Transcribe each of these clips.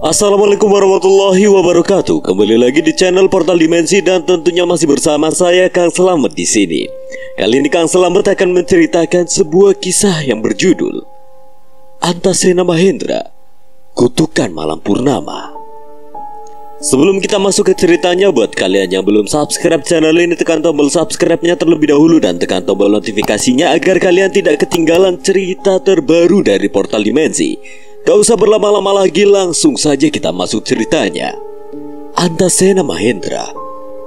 Assalamualaikum warahmatullahi wabarakatuh. Kembali lagi di channel Portal Dimensi dan tentunya masih bersama saya Kang Selamet di sini. Kali ini Kang Selamet akan menceritakan sebuah kisah yang berjudul Antasena Mahendra, Kutukan Malam Purnama. Sebelum kita masuk ke ceritanya, buat kalian yang belum subscribe channel ini, tekan tombol subscribe-nya terlebih dahulu dan tekan tombol notifikasinya agar kalian tidak ketinggalan cerita terbaru dari Portal Dimensi. Gak usah berlama-lama lagi, langsung saja kita masuk ceritanya. Antasena Mahendra,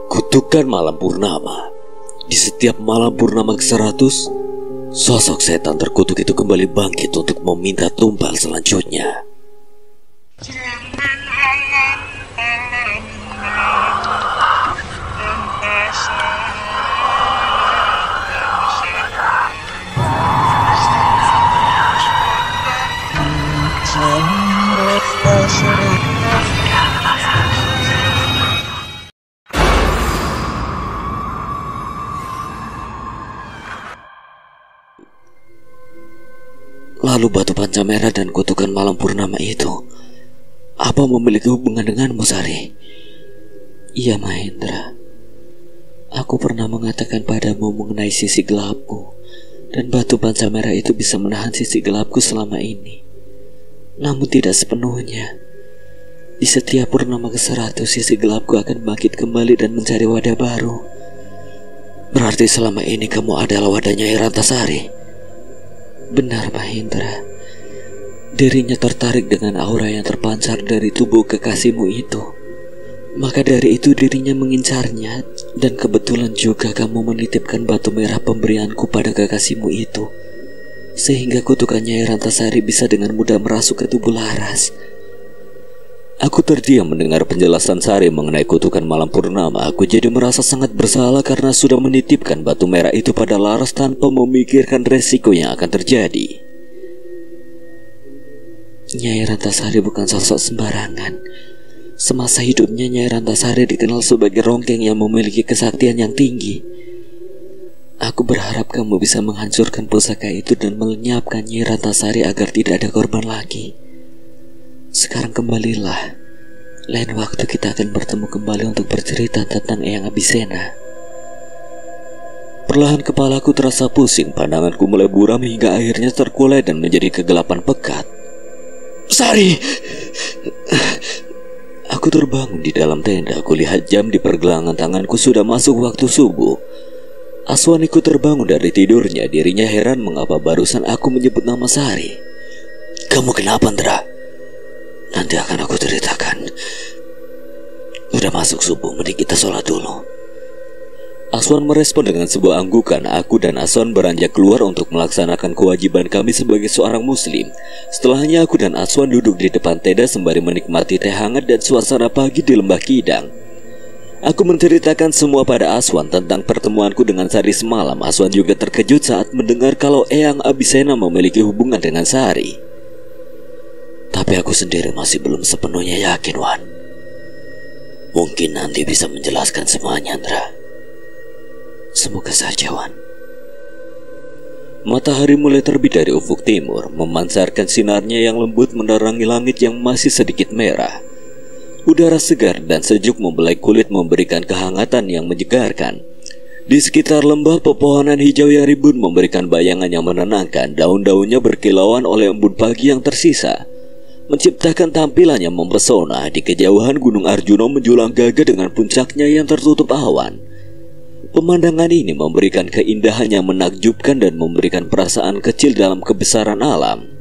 Kutukan Malam Purnama. Di setiap malam purnama ke-100, sosok setan terkutuk itu kembali bangkit untuk meminta tumpal selanjutnya. Lalu batu panca merah dan kutukan malam purnama itu, apa memiliki hubungan denganmu, Sari? Iya, Mahendra. Aku pernah mengatakan padamu mengenai sisi gelapku, dan batu panca merah itu bisa menahan sisi gelapku selama ini. Namun tidak sepenuhnya. Di setiap purnama ke-100, sisi gelapku akan bangkit kembali dan mencari wadah baru. Berarti selama ini kamu adalah wadahnya Nyai Rantasari. Benar, Mahendra. Dirinya tertarik dengan aura yang terpancar dari tubuh kekasihmu itu. Maka dari itu dirinya mengincarnya, dan kebetulan juga kamu menitipkan batu merah pemberianku pada kekasihmu itu, sehingga kutukan Nyai Rantasari bisa dengan mudah merasuk ke tubuh Laras. Aku terdiam mendengar penjelasan Sari mengenai kutukan malam purnama. Aku jadi merasa sangat bersalah karena sudah menitipkan batu merah itu pada Laras tanpa memikirkan resiko yang akan terjadi. Nyai Rantasari bukan sosok sembarangan. Semasa hidupnya Nyai Rantasari dikenal sebagai rongkeng yang memiliki kesaktian yang tinggi. Aku berharap kamu bisa menghancurkan pusaka itu dan melenyapkan Nyai Rantasari agar tidak ada korban lagi. Sekarang kembalilah. Lain waktu kita akan bertemu kembali untuk bercerita tentang Eyang Abisena. Perlahan kepalaku terasa pusing, pandanganku mulai buram hingga akhirnya terkulai dan menjadi kegelapan pekat. Sari! Aku terbangun di dalam tenda. Aku lihat jam di pergelangan tanganku, sudah masuk waktu subuh. Aswaniku terbangun dari tidurnya. Dirinya heran mengapa barusan aku menyebut nama Sari. Kamu kenapa, Ndra? Nanti akan aku ceritakan. Udah masuk subuh, mending kita sholat dulu. Aswan merespon dengan sebuah anggukan. Aku dan Aswan beranjak keluar untuk melaksanakan kewajiban kami sebagai seorang muslim. Setelahnya aku dan Aswan duduk di depan tenda sembari menikmati teh hangat dan suasana pagi di Lembah Kidang. Aku menceritakan semua pada Aswan tentang pertemuanku dengan Sari semalam. Aswan juga terkejut saat mendengar kalau Eyang Abisena memiliki hubungan dengan Sari. Tapi aku sendiri masih belum sepenuhnya yakin, Wan. Mungkin nanti bisa menjelaskan semuanya, Andra. Semoga saja, Wan. Matahari mulai terbit dari ufuk timur, memancarkan sinarnya yang lembut menerangi langit yang masih sedikit merah. Udara segar dan sejuk membelai kulit, memberikan kehangatan yang menyegarkan. Di sekitar lembah, pepohonan hijau yang rimbun memberikan bayangan yang menenangkan. Daun-daunnya berkilauan oleh embun pagi yang tersisa, menciptakan tampilan yang mempesona. Di kejauhan Gunung Arjuna menjulang gagah dengan puncaknya yang tertutup awan. Pemandangan ini memberikan keindahan yang menakjubkan dan memberikan perasaan kecil dalam kebesaran alam.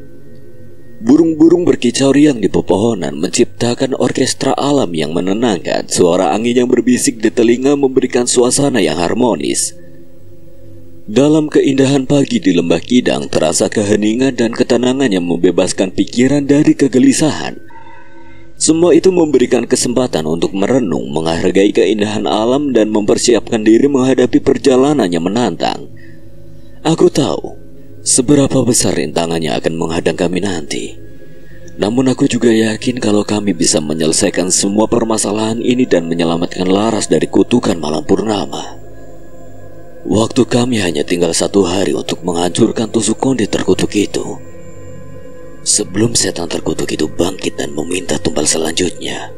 Burung-burung berkicau riang di pepohonan, menciptakan orkestra alam yang menenangkan. Suara angin yang berbisik di telinga memberikan suasana yang harmonis. Dalam keindahan pagi di Lembah Kidang terasa keheningan dan ketenangan yang membebaskan pikiran dari kegelisahan. Semua itu memberikan kesempatan untuk merenung, menghargai keindahan alam dan mempersiapkan diri menghadapi perjalanan yang menantang. Aku tahu seberapa besar rintangannya akan menghadang kami nanti. Namun aku juga yakin kalau kami bisa menyelesaikan semua permasalahan ini dan menyelamatkan Laras dari kutukan malam purnama. Waktu kami hanya tinggal 1 hari untuk menghancurkan tusuk konde terkutuk itu. sebelum setan terkutuk itu bangkit dan meminta tumbal selanjutnya.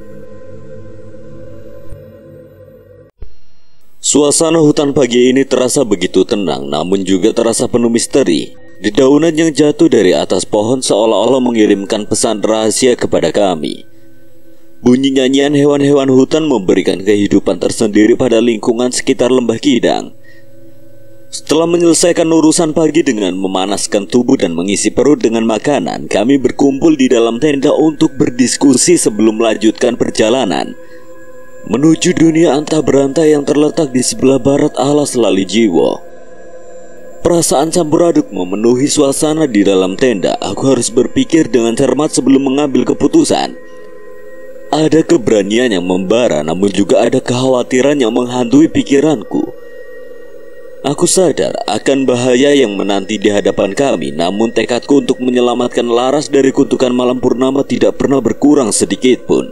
Suasana hutan pagi ini terasa begitu tenang, namun juga terasa penuh misteri. Dedaunan yang jatuh dari atas pohon seolah-olah mengirimkan pesan rahasia kepada kami. Bunyi nyanyian hewan-hewan hutan memberikan kehidupan tersendiri pada lingkungan sekitar lembah Kidang. Setelah menyelesaikan urusan pagi dengan memanaskan tubuh dan mengisi perut dengan makanan, kami berkumpul di dalam tenda untuk berdiskusi sebelum melanjutkan perjalanan menuju dunia antah berantah yang terletak di sebelah barat alas Lali Jiwo. Perasaan campur aduk memenuhi suasana di dalam tenda. Aku harus berpikir dengan cermat sebelum mengambil keputusan. Ada keberanian yang membara, namun juga ada kekhawatiran yang menghantui pikiranku. Aku sadar akan bahaya yang menanti di hadapan kami, namun tekadku untuk menyelamatkan Laras dari kutukan malam purnama tidak pernah berkurang sedikit pun.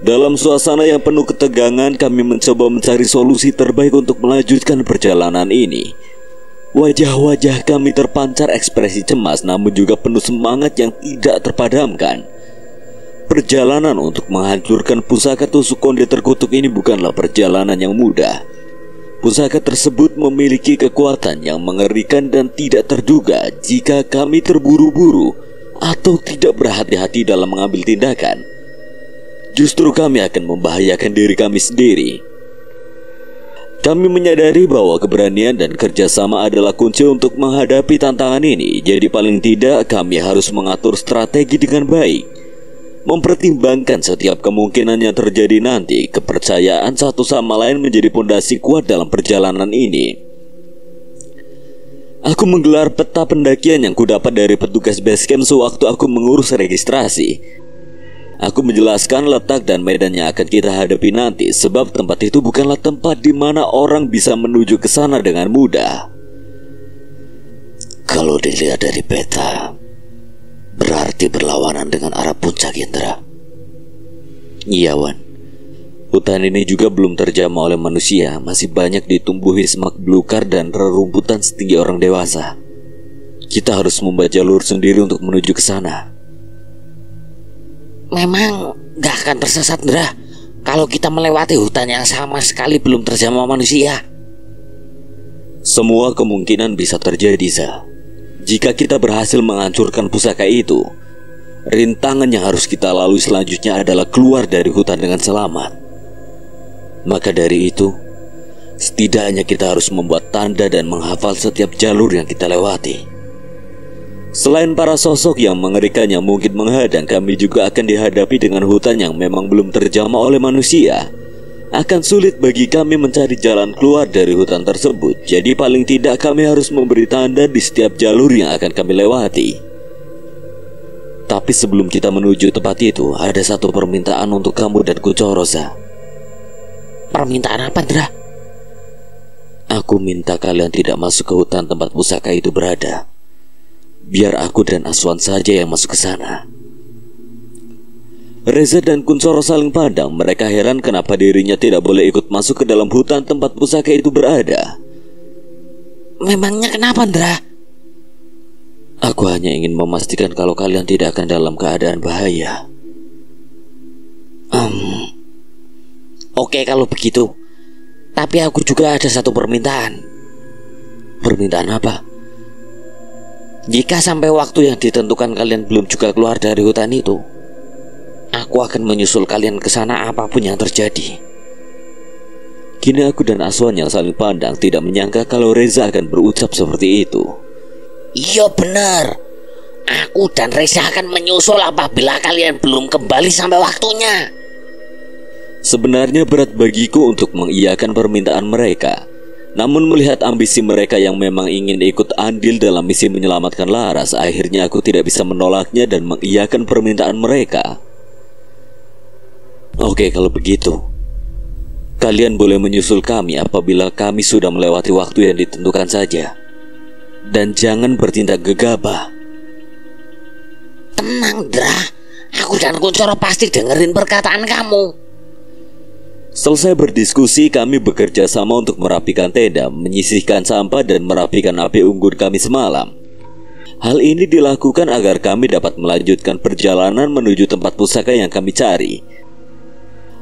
Dalam suasana yang penuh ketegangan, kami mencoba mencari solusi terbaik untuk melanjutkan perjalanan ini. Wajah-wajah kami terpancar ekspresi cemas, namun juga penuh semangat yang tidak terpadamkan. Perjalanan untuk menghancurkan pusaka tusuk konde terkutuk ini bukanlah perjalanan yang mudah. Pusaka tersebut memiliki kekuatan yang mengerikan dan tidak terduga jika kami terburu-buru atau tidak berhati-hati dalam mengambil tindakan. Justru kami akan membahayakan diri kami sendiri. Kami menyadari bahwa keberanian dan kerjasama adalah kunci untuk menghadapi tantangan ini. Jadi paling tidak kami harus mengatur strategi dengan baik, mempertimbangkan setiap kemungkinan yang terjadi nanti. Kepercayaan satu sama lain menjadi pondasi kuat dalam perjalanan ini. Aku menggelar peta pendakian yang kudapat dari petugas basecamp sewaktu aku mengurus registrasi. Aku menjelaskan letak dan medan yang akan kita hadapi nanti, sebab tempat itu bukanlah tempat di mana orang bisa menuju ke sana dengan mudah. Kalau dilihat dari peta, berarti berlawanan dengan arah puncak, Indra. Iya, Wan. Hutan ini juga belum terjamah oleh manusia. Masih banyak ditumbuhi semak belukar dan rerumputan setinggi orang dewasa. Kita harus membuat jalur sendiri untuk menuju ke sana. Memang gak akan tersesat, Indra, kalau kita melewati hutan yang sama sekali belum terjamah manusia. Semua kemungkinan bisa terjadi, Za. Jika kita berhasil menghancurkan pusaka itu, rintangan yang harus kita lalui selanjutnya adalah keluar dari hutan dengan selamat. Maka dari itu, setidaknya kita harus membuat tanda dan menghafal setiap jalur yang kita lewati. Selain para sosok yang mengerikan yang mungkin menghadang, kami juga akan dihadapi dengan hutan yang memang belum terjamah oleh manusia. Akan sulit bagi kami mencari jalan keluar dari hutan tersebut. Jadi paling tidak kami harus memberi tanda di setiap jalur yang akan kami lewati. Tapi sebelum kita menuju tempat itu, ada satu permintaan untuk kamu dan Kuncoro, Za. Permintaan apa, Indra? Aku minta kalian tidak masuk ke hutan tempat pusaka itu berada. Biar aku dan Aswan saja yang masuk ke sana. Reza dan Kuncoro saling pandang. Mereka heran kenapa dirinya tidak boleh ikut masuk ke dalam hutan tempat pusaka itu berada. Memangnya kenapa, Indra? Aku hanya ingin memastikan kalau kalian tidak akan dalam keadaan bahaya. Oke kalau begitu. Tapi aku juga ada satu permintaan. Permintaan apa? Jika sampai waktu yang ditentukan kalian belum juga keluar dari hutan itu, aku akan menyusul kalian ke sana apapun yang terjadi. Kini aku dan Aswan yang saling pandang tidak menyangka kalau Reza akan berucap seperti itu. Iya benar. Aku dan Reza akan menyusul apabila kalian belum kembali sampai waktunya. Sebenarnya berat bagiku untuk mengiyakan permintaan mereka. Namun melihat ambisi mereka yang memang ingin ikut andil dalam misi menyelamatkan Laras, akhirnya aku tidak bisa menolaknya dan mengiyakan permintaan mereka. Oke kalau begitu, kalian boleh menyusul kami apabila kami sudah melewati waktu yang ditentukan saja. Dan jangan bertindak gegabah. Tenang, Dra. Aku dan Kuncoro pasti dengerin perkataan kamu. Selesai berdiskusi, kami bekerja sama untuk merapikan tenda, menyisihkan sampah dan merapikan api unggun kami semalam. Hal ini dilakukan agar kami dapat melanjutkan perjalanan menuju tempat pusaka yang kami cari.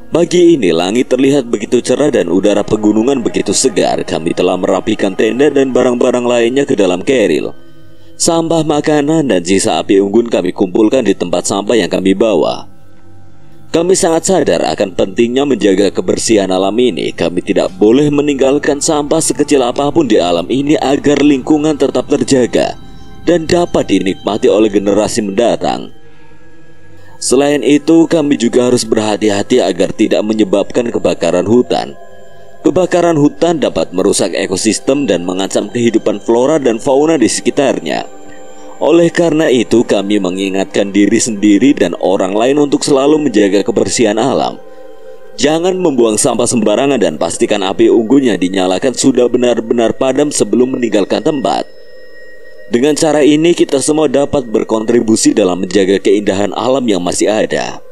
Pagi ini langit terlihat begitu cerah dan udara pegunungan begitu segar. Kami telah merapikan tenda dan barang-barang lainnya ke dalam keril. Sampah makanan dan sisa api unggun kami kumpulkan di tempat sampah yang kami bawa. Kami sangat sadar akan pentingnya menjaga kebersihan alam ini. Kami tidak boleh meninggalkan sampah sekecil apapun di alam ini agar lingkungan tetap terjaga dan dapat dinikmati oleh generasi mendatang. Selain itu, kami juga harus berhati-hati agar tidak menyebabkan kebakaran hutan. Kebakaran hutan dapat merusak ekosistem dan mengancam kehidupan flora dan fauna di sekitarnya. Oleh karena itu, kami mengingatkan diri sendiri dan orang lain untuk selalu menjaga kebersihan alam. Jangan membuang sampah sembarangan dan pastikan api unggun yang dinyalakan sudah benar-benar padam sebelum meninggalkan tempat. Dengan cara ini kita semua dapat berkontribusi dalam menjaga keindahan alam yang masih ada.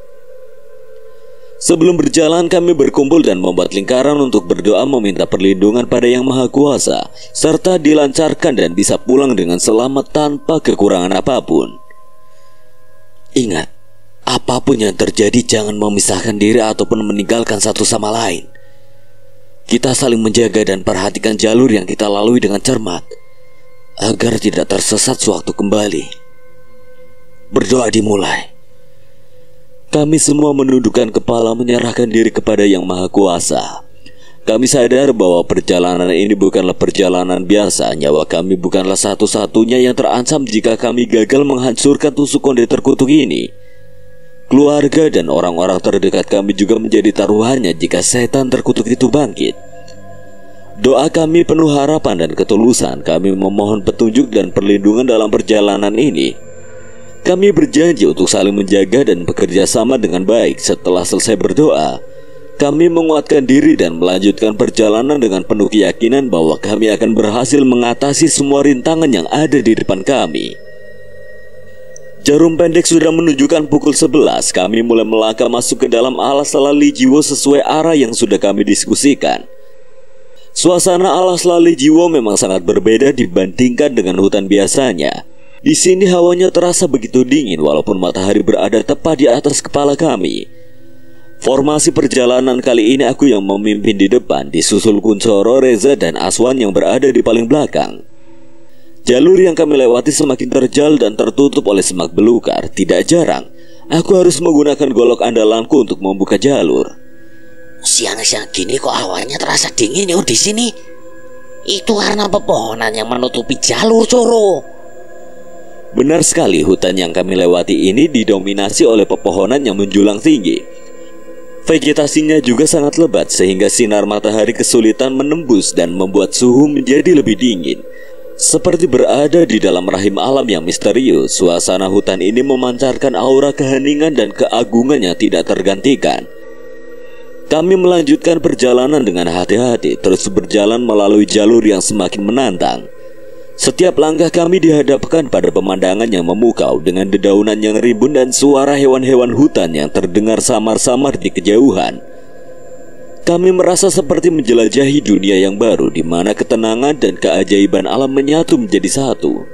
Sebelum berjalan kami berkumpul dan membuat lingkaran untuk berdoa meminta perlindungan pada Yang Maha Kuasa, serta dilancarkan dan bisa pulang dengan selamat tanpa kekurangan apapun. Ingat, apapun yang terjadi jangan memisahkan diri ataupun meninggalkan satu sama lain. Kita saling menjaga dan perhatikan jalur yang kita lalui dengan cermat agar tidak tersesat sewaktu kembali. Berdoa dimulai. Kami semua menundukkan kepala menyerahkan diri kepada Yang Maha Kuasa. Kami sadar bahwa perjalanan ini bukanlah perjalanan biasa. Nyawa kami bukanlah satu-satunya yang terancam jika kami gagal menghancurkan tusuk konde terkutuk ini. Keluarga dan orang-orang terdekat kami juga menjadi taruhannya jika setan terkutuk itu bangkit. Doa kami penuh harapan dan ketulusan. Kami memohon petunjuk dan perlindungan dalam perjalanan ini. Kami berjanji untuk saling menjaga dan bekerja sama dengan baik. Setelah selesai berdoa, kami menguatkan diri dan melanjutkan perjalanan dengan penuh keyakinan bahwa kami akan berhasil mengatasi semua rintangan yang ada di depan kami. Jarum pendek sudah menunjukkan pukul 11. Kami mulai melangkah masuk ke dalam alas Lali Jiwo sesuai arah yang sudah kami diskusikan. Suasana alas Lali Jiwo memang sangat berbeda dibandingkan dengan hutan biasanya. Di sini hawanya terasa begitu dingin walaupun matahari berada tepat di atas kepala kami. Formasi perjalanan kali ini aku yang memimpin di depan, disusul Kuncoro, Reza, dan Aswan yang berada di paling belakang. Jalur yang kami lewati semakin terjal dan tertutup oleh semak belukar. Tidak jarang, aku harus menggunakan golok andalanku untuk membuka jalur. Siang-siang gini kok hawanya terasa dingin ya di sini. Itu karena pepohonan yang menutupi jalur, Coro. Benar sekali, hutan yang kami lewati ini didominasi oleh pepohonan yang menjulang tinggi. Vegetasinya juga sangat lebat sehingga sinar matahari kesulitan menembus dan membuat suhu menjadi lebih dingin. Seperti berada di dalam rahim alam yang misterius, suasana hutan ini memancarkan aura keheningan dan keagungan yang tidak tergantikan. Kami melanjutkan perjalanan dengan hati-hati, terus berjalan melalui jalur yang semakin menantang. Setiap langkah kami dihadapkan pada pemandangan yang memukau dengan dedaunan yang rimbun dan suara hewan-hewan hutan yang terdengar samar-samar di kejauhan. Kami merasa seperti menjelajahi dunia yang baru di mana ketenangan dan keajaiban alam menyatu menjadi satu.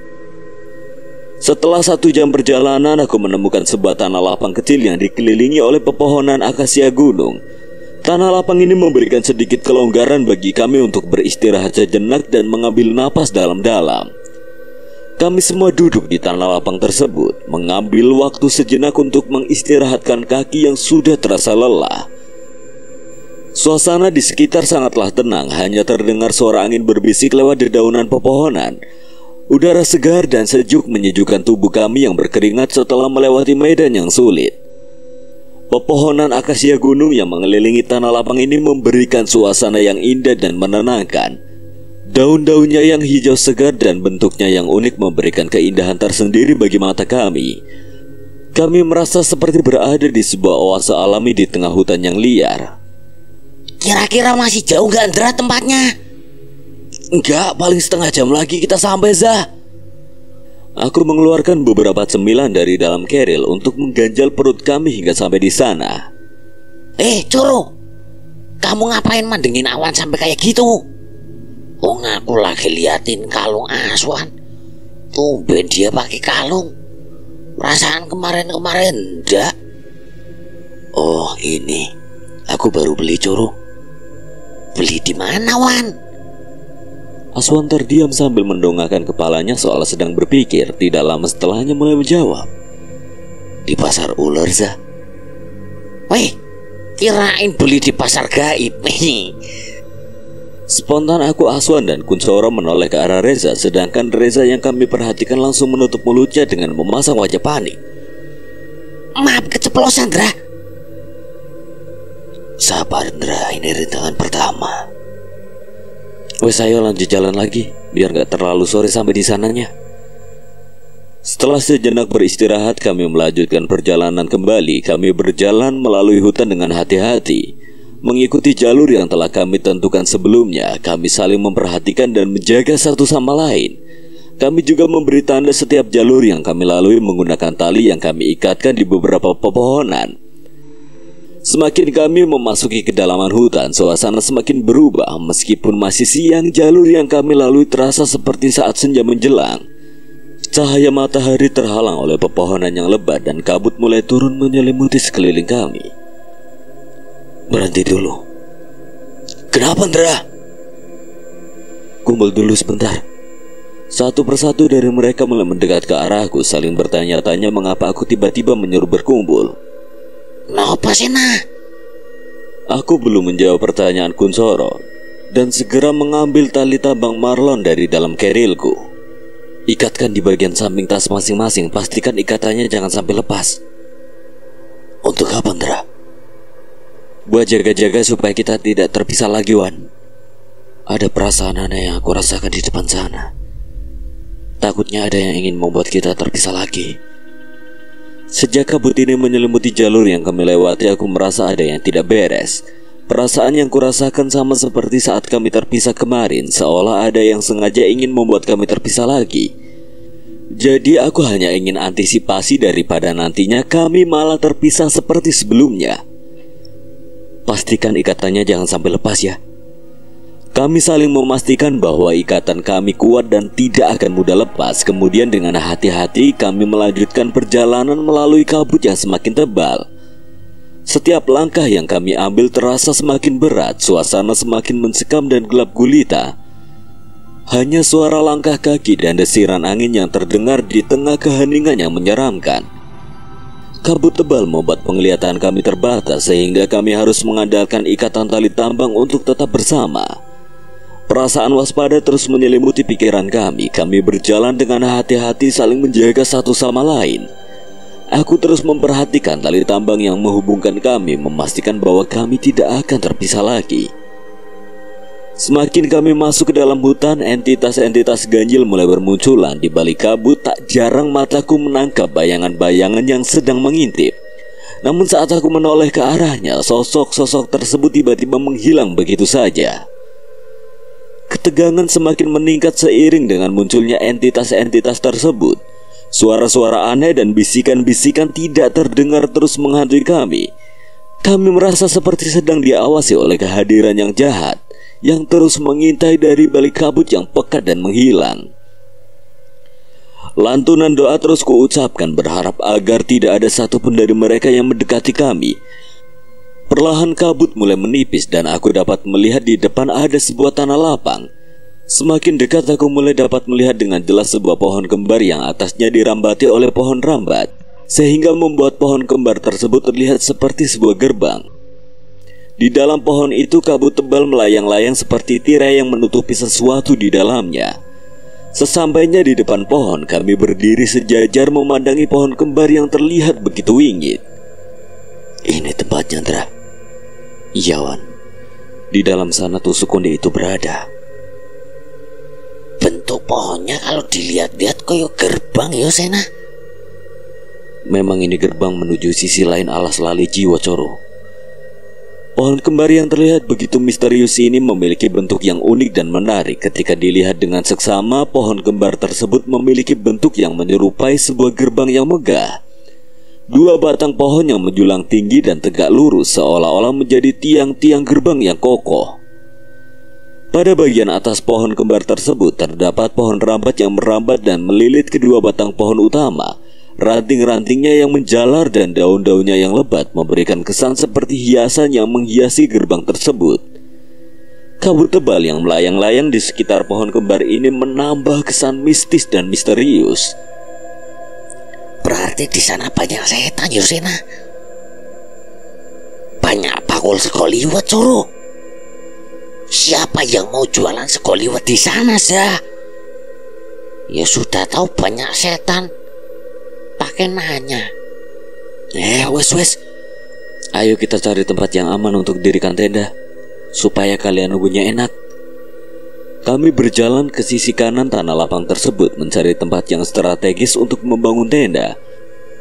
Setelah 1 jam perjalanan, aku menemukan sebuah tanah lapang kecil yang dikelilingi oleh pepohonan akasia gunung. Tanah lapang ini memberikan sedikit kelonggaran bagi kami untuk beristirahat sejenak dan mengambil napas dalam-dalam. Kami semua duduk di tanah lapang tersebut, mengambil waktu sejenak untuk mengistirahatkan kaki yang sudah terasa lelah. Suasana di sekitar sangatlah tenang, hanya terdengar suara angin berbisik lewat dedaunan pepohonan. Udara segar dan sejuk menyejukkan tubuh kami yang berkeringat setelah melewati medan yang sulit. Pepohonan akasia gunung yang mengelilingi tanah lapang ini memberikan suasana yang indah dan menenangkan. Daun-daunnya yang hijau segar dan bentuknya yang unik memberikan keindahan tersendiri bagi mata kami. Kami merasa seperti berada di sebuah oase alami di tengah hutan yang liar. Kira-kira masih jauh gak, Andra, tempatnya? Enggak, paling setengah jam lagi kita sampai, Zah. Aku mengeluarkan beberapa cemilan dari dalam keril untuk mengganjal perut kami hingga sampai di sana. Coro, kamu ngapain mandengin awan sampai kayak gitu? Aku lagi liatin kalung Aswan. Tumben dia pakai kalung. Perasaan kemarin-kemarin enggak. Oh ini, aku baru beli Coro. Beli di mana, Wan? Aswan terdiam sambil mendongakkan kepalanya seolah sedang berpikir. Tidak lama setelahnya mulai menjawab. Di pasar ular, Zah. Weh, kirain beli di pasar gaib. Spontan aku, Aswan dan Kuncoro menoleh ke arah Reza, sedangkan Reza yang kami perhatikan langsung menutup mulutnya dengan memasang wajah panik. Maaf, keceplosan, Dra. Sabar, Ndra, ini rintangan pertama. Wes, ayo lanjut jalan lagi, biar gak terlalu sore sampai di sananya. Setelah sejenak beristirahat, kami melanjutkan perjalanan kembali. Kami berjalan melalui hutan dengan hati-hati, mengikuti jalur yang telah kami tentukan sebelumnya. Kami saling memperhatikan dan menjaga satu sama lain. Kami juga memberi tanda setiap jalur yang kami lalui menggunakan tali yang kami ikatkan di beberapa pepohonan. Semakin kami memasuki kedalaman hutan, suasana semakin berubah. Meskipun masih siang, jalur yang kami lalui terasa seperti saat senja menjelang. Cahaya matahari terhalang oleh pepohonan yang lebat dan kabut mulai turun menyelimuti sekeliling kami. Berhenti dulu. Kenapa, Ndra? Kumpul dulu sebentar. Satu persatu dari mereka mulai mendekat ke arahku, saling bertanya-tanya mengapa aku tiba-tiba menyuruh berkumpul. Kenapa sih, nah? Aku belum menjawab pertanyaan Kuncoro dan segera mengambil tali tambang marlon dari dalam kerilku. Ikatkan di bagian samping tas masing-masing. Pastikan ikatannya jangan sampai lepas. Untuk apa, Ndra? Buat jaga-jaga supaya kita tidak terpisah lagi, Wan. Ada perasaan aneh yang aku rasakan di depan sana. Takutnya ada yang ingin membuat kita terpisah lagi. Sejak kabut ini menyelimuti jalur yang kami lewati, aku merasa ada yang tidak beres. Perasaan yang kurasakan sama seperti saat kami terpisah kemarin, seolah ada yang sengaja ingin membuat kami terpisah lagi. Jadi aku hanya ingin antisipasi daripada nantinya kami malah terpisah seperti sebelumnya. Pastikan ikatannya jangan sampai lepas ya. Kami saling memastikan bahwa ikatan kami kuat dan tidak akan mudah lepas. Kemudian dengan hati-hati kami melanjutkan perjalanan melalui kabut yang semakin tebal. Setiap langkah yang kami ambil terasa semakin berat. Suasana semakin mencekam dan gelap gulita. Hanya suara langkah kaki dan desiran angin yang terdengar di tengah keheningan yang menyeramkan. Kabut tebal membuat penglihatan kami terbatas, sehingga kami harus mengandalkan ikatan tali tambang untuk tetap bersama. Perasaan waspada terus menyelimuti pikiran kami. Kami berjalan dengan hati-hati, saling menjaga satu sama lain. Aku terus memperhatikan tali tambang yang menghubungkan kami, memastikan bahwa kami tidak akan terpisah lagi. Semakin kami masuk ke dalam hutan, entitas-entitas ganjil mulai bermunculan. Di balik kabut, tak jarang mataku menangkap bayangan-bayangan yang sedang mengintip. Namun saat aku menoleh ke arahnya, sosok-sosok tersebut tiba-tiba menghilang begitu saja. Ketegangan semakin meningkat seiring dengan munculnya entitas-entitas tersebut. Suara-suara aneh dan bisikan-bisikan tidak terdengar terus menghantui kami. Kami merasa seperti sedang diawasi oleh kehadiran yang jahat yang terus mengintai dari balik kabut yang pekat dan menghilang. Lantunan doa terus kuucapkan berharap agar tidak ada satupun dari mereka yang mendekati kami. Perlahan kabut mulai menipis dan aku dapat melihat di depan ada sebuah tanah lapang. Semakin dekat aku mulai dapat melihat dengan jelas sebuah pohon kembar yang atasnya dirambati oleh pohon rambat, sehingga membuat pohon kembar tersebut terlihat seperti sebuah gerbang. Di dalam pohon itu kabut tebal melayang-layang seperti tirai yang menutupi sesuatu di dalamnya. Sesampainya di depan pohon, kami berdiri sejajar memandangi pohon kembar yang terlihat begitu wingit. Ini tempatnya, Ndra. Iya, Wan. Di dalam sana tusuk konde itu berada. Bentuk pohonnya kalau dilihat-lihat kayak gerbang ya, Sena. Memang ini gerbang menuju sisi lain alas lali jiwa, Coro. Pohon kembar yang terlihat begitu misterius ini memiliki bentuk yang unik dan menarik. Ketika dilihat dengan seksama, pohon kembar tersebut memiliki bentuk yang menyerupai sebuah gerbang yang megah. Dua batang pohon yang menjulang tinggi dan tegak lurus seolah-olah menjadi tiang-tiang gerbang yang kokoh. Pada bagian atas pohon kembar tersebut terdapat pohon rambat yang merambat dan melilit kedua batang pohon utama. Ranting-rantingnya yang menjalar dan daun-daunnya yang lebat memberikan kesan seperti hiasan yang menghiasi gerbang tersebut. Kabut tebal yang melayang-layang di sekitar pohon kembar ini menambah kesan mistis dan misterius. Berarti di sana banyak setan, Yosena. Banyak pakul sekoliwat, Coro. Siapa yang mau jualan sekoliwat di sana, Zah? Ya sudah tahu banyak setan, pakai nanya. Wes. Ayo kita cari tempat yang aman untuk dirikan tenda, supaya kalian nunggunya enak. Kami berjalan ke sisi kanan tanah lapang tersebut mencari tempat yang strategis untuk membangun tenda.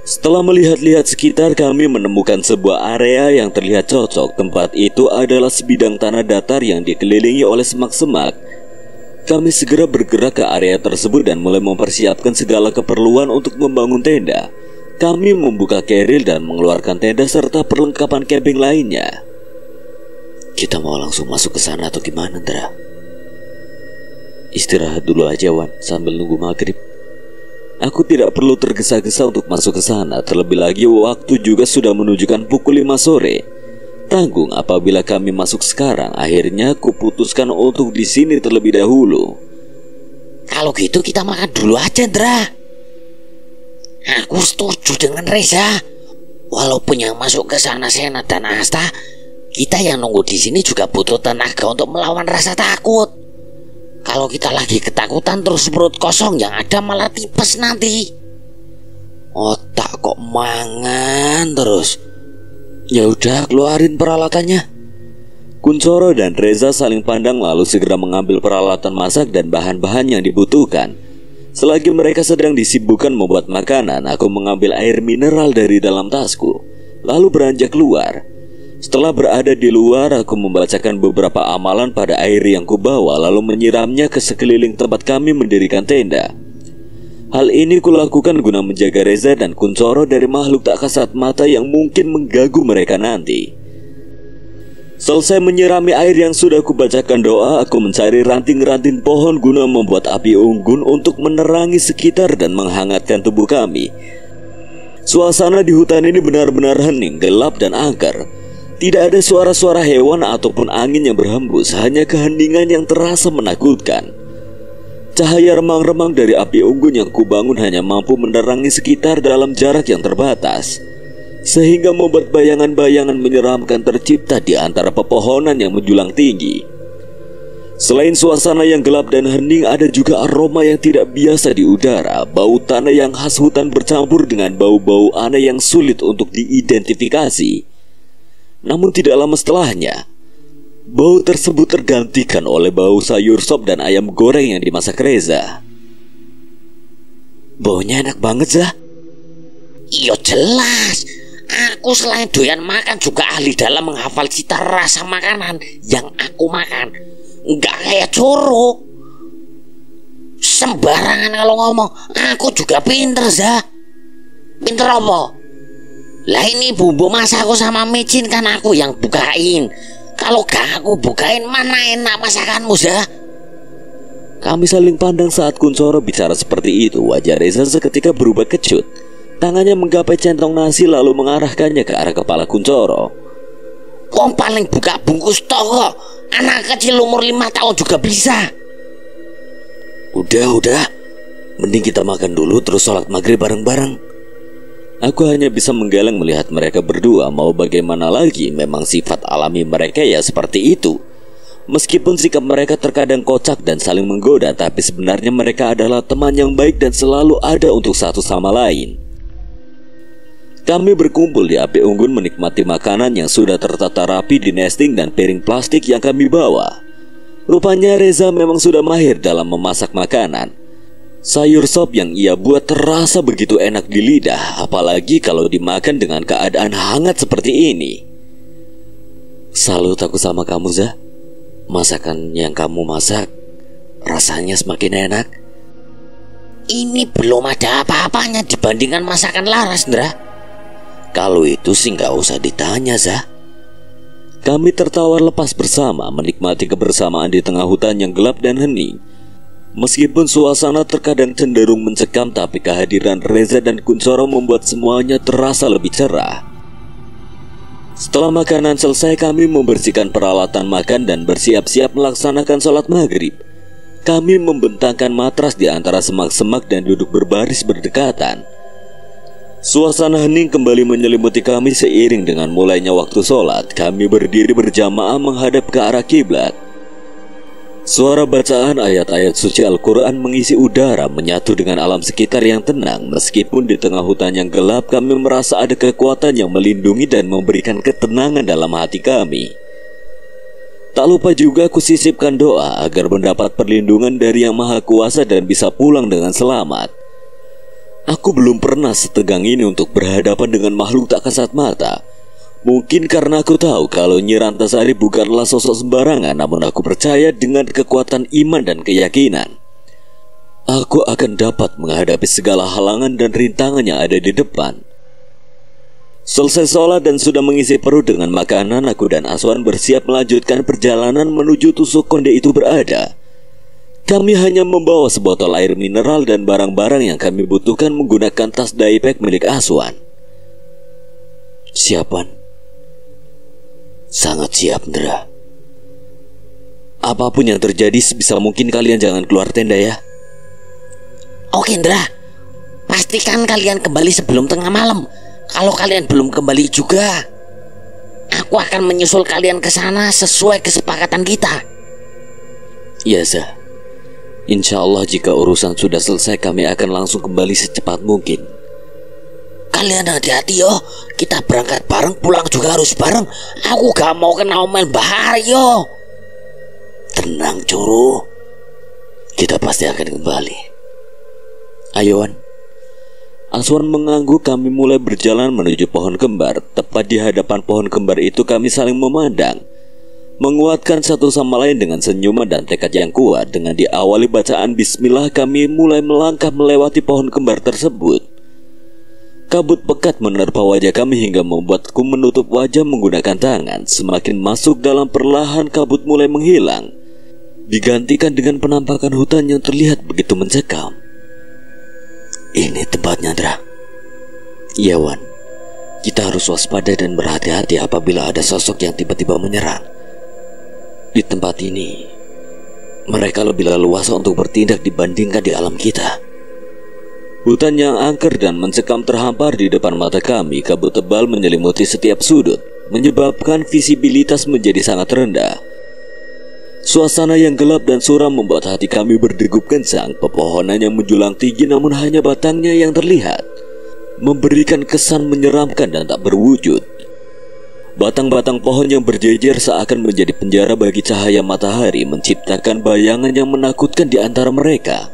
Setelah melihat-lihat sekitar, kami menemukan sebuah area yang terlihat cocok. Tempat itu adalah sebidang tanah datar yang dikelilingi oleh semak-semak. Kami segera bergerak ke area tersebut dan mulai mempersiapkan segala keperluan untuk membangun tenda. Kami membuka keril dan mengeluarkan tenda serta perlengkapan camping lainnya. Kita mau langsung masuk ke sana atau gimana, Ndra? Istirahat dulu aja, Wan, sambil nunggu maghrib. Aku tidak perlu tergesa-gesa untuk masuk ke sana. Terlebih lagi waktu juga sudah menunjukkan pukul 5 sore. Tanggung apabila kami masuk sekarang. Akhirnya kuputuskan untuk di sini terlebih dahulu. Kalau gitu kita makan dulu aja, Ndra. Aku setuju dengan Reza. Walaupun yang masuk ke sana Sena dan Asta, kita yang nunggu di sini juga butuh tenaga untuk melawan rasa takut. Kalau kita lagi ketakutan terus perut kosong, yang ada malah tipes nanti. Otak kok mangan terus. Ya udah, keluarin peralatannya. Kuncoro dan Reza saling pandang lalu segera mengambil peralatan masak dan bahan-bahan yang dibutuhkan. Selagi mereka sedang disibukkan membuat makanan, aku mengambil air mineral dari dalam tasku, lalu beranjak keluar. Setelah berada di luar, aku membacakan beberapa amalan pada air yang kubawa, lalu menyiramnya ke sekeliling tempat kami mendirikan tenda. Hal ini kulakukan guna menjaga Reza dan Kuncoro dari makhluk tak kasat mata yang mungkin mengganggu mereka nanti. Selesai menyirami air yang sudah kubacakan doa, aku mencari ranting-ranting pohon guna membuat api unggun untuk menerangi sekitar dan menghangatkan tubuh kami. Suasana di hutan ini benar-benar hening, gelap dan angker. Tidak ada suara-suara hewan ataupun angin yang berhembus, hanya keheningan yang terasa menakutkan. Cahaya remang-remang dari api unggun yang kubangun hanya mampu menerangi sekitar dalam jarak yang terbatas, sehingga membuat bayangan-bayangan menyeramkan tercipta di antara pepohonan yang menjulang tinggi. Selain suasana yang gelap dan hening, ada juga aroma yang tidak biasa di udara. Bau tanah yang khas hutan bercampur dengan bau-bau aneh yang sulit untuk diidentifikasi. Namun tidak lama setelahnya, bau tersebut tergantikan oleh bau sayur sop dan ayam goreng yang dimasak Reza. Baunya enak banget, Zah. Iya jelas. Aku selain doyan makan juga ahli dalam menghafal cita rasa makanan yang aku makan. Enggak kayak Coro. Sembarangan kalau ngomong. Aku juga pinter, Zah. Pinter apa? Lah ini bumbu masakku sama micin kan aku yang bukain. Kalau gak aku bukain, mana enak masakanmu, Zah? Kami saling pandang saat Kuncoro bicara seperti itu. Wajah Reza seketika berubah kecut. Tangannya menggapai centong nasi lalu mengarahkannya ke arah kepala Kuncoro. Kau paling buka bungkus toko. Anak kecil umur 5 tahun juga bisa. Udah. Mending kita makan dulu terus sholat maghrib bareng-bareng. Aku hanya bisa menggeleng melihat mereka berdua. Mau bagaimana lagi, memang sifat alami mereka ya seperti itu. Meskipun sikap mereka terkadang kocak dan saling menggoda, tapi sebenarnya mereka adalah teman yang baik dan selalu ada untuk satu sama lain. Kami berkumpul di api unggun menikmati makanan yang sudah tertata rapi di nesting dan piring plastik yang kami bawa. Rupanya Reza memang sudah mahir dalam memasak makanan. Sayur sop yang ia buat terasa begitu enak di lidah, apalagi kalau dimakan dengan keadaan hangat seperti ini. Salut aku sama kamu, Zah. Masakan yang kamu masak rasanya semakin enak. Ini belum ada apa-apanya dibandingkan masakan Laras, Ndra. Kalau itu sih gak usah ditanya, Zah. Kami tertawa lepas bersama, menikmati kebersamaan di tengah hutan yang gelap dan hening. Meskipun suasana terkadang cenderung mencekam, tapi kehadiran Reza dan Kuncoro membuat semuanya terasa lebih cerah. Setelah makanan selesai, kami membersihkan peralatan makan dan bersiap-siap melaksanakan sholat maghrib. Kami membentangkan matras di antara semak-semak dan duduk berbaris berdekatan. Suasana hening kembali menyelimuti kami seiring dengan mulainya waktu sholat. Kami berdiri berjamaah menghadap ke arah kiblat. Suara bacaan ayat-ayat suci Al-Quran mengisi udara, menyatu dengan alam sekitar yang tenang. Meskipun di tengah hutan yang gelap, kami merasa ada kekuatan yang melindungi dan memberikan ketenangan dalam hati kami. Tak lupa juga aku sisipkan doa agar mendapat perlindungan dari Yang Maha Kuasa dan bisa pulang dengan selamat. Aku belum pernah setegang ini untuk berhadapan dengan makhluk tak kasat mata. Mungkin karena aku tahu kalau Nyi Rantasari bukanlah sosok sembarangan, namun aku percaya dengan kekuatan iman dan keyakinan aku akan dapat menghadapi segala halangan dan rintangan yang ada di depan. Selesai sholat dan sudah mengisi perut dengan makanan, aku dan Aswan bersiap melanjutkan perjalanan menuju tusuk konde itu berada. Kami hanya membawa sebotol air mineral dan barang-barang yang kami butuhkan menggunakan tas daypack milik Aswan. Siapan? Sangat siap, Ndra. Apapun yang terjadi, sebisa mungkin kalian jangan keluar tenda ya. Oke, Ndra. Pastikan kalian kembali sebelum tengah malam. Kalau kalian belum kembali juga, aku akan menyusul kalian ke sana sesuai kesepakatan kita. Iya, Zah. Insya Allah jika urusan sudah selesai, kami akan langsung kembali secepat mungkin. Kalian hati-hati yo. Kita berangkat bareng, pulang juga harus bareng. Aku gak mau kena omen bahar yo. Tenang, Curu. Kita pasti akan kembali. Ayo, Wan. Aswan mengangguk. Kami mulai berjalan menuju pohon kembar. Tepat di hadapan pohon kembar itu kami saling memandang, menguatkan satu sama lain dengan senyuman dan tekad yang kuat. Dengan diawali bacaan bismillah, kami mulai melangkah melewati pohon kembar tersebut. Kabut pekat menerpa wajah kami hingga membuatku menutup wajah menggunakan tangan. Semakin masuk dalam, perlahan kabut mulai menghilang, digantikan dengan penampakan hutan yang terlihat begitu mencekam. Ini tempatnya, Ndra. Iya, Wan. Kita harus waspada dan berhati-hati apabila ada sosok yang tiba-tiba menyerang. Di tempat ini, mereka lebih leluasa untuk bertindak dibandingkan di alam kita. Hutan yang angker dan mencekam terhampar di depan mata kami. Kabut tebal menyelimuti setiap sudut, menyebabkan visibilitas menjadi sangat rendah. Suasana yang gelap dan suram membuat hati kami berdegup kencang. Pepohonan yang menjulang tinggi namun hanya batangnya yang terlihat, memberikan kesan menyeramkan dan tak berwujud. Batang-batang pohon yang berjejer seakan menjadi penjara bagi cahaya matahari, menciptakan bayangan yang menakutkan di antara mereka.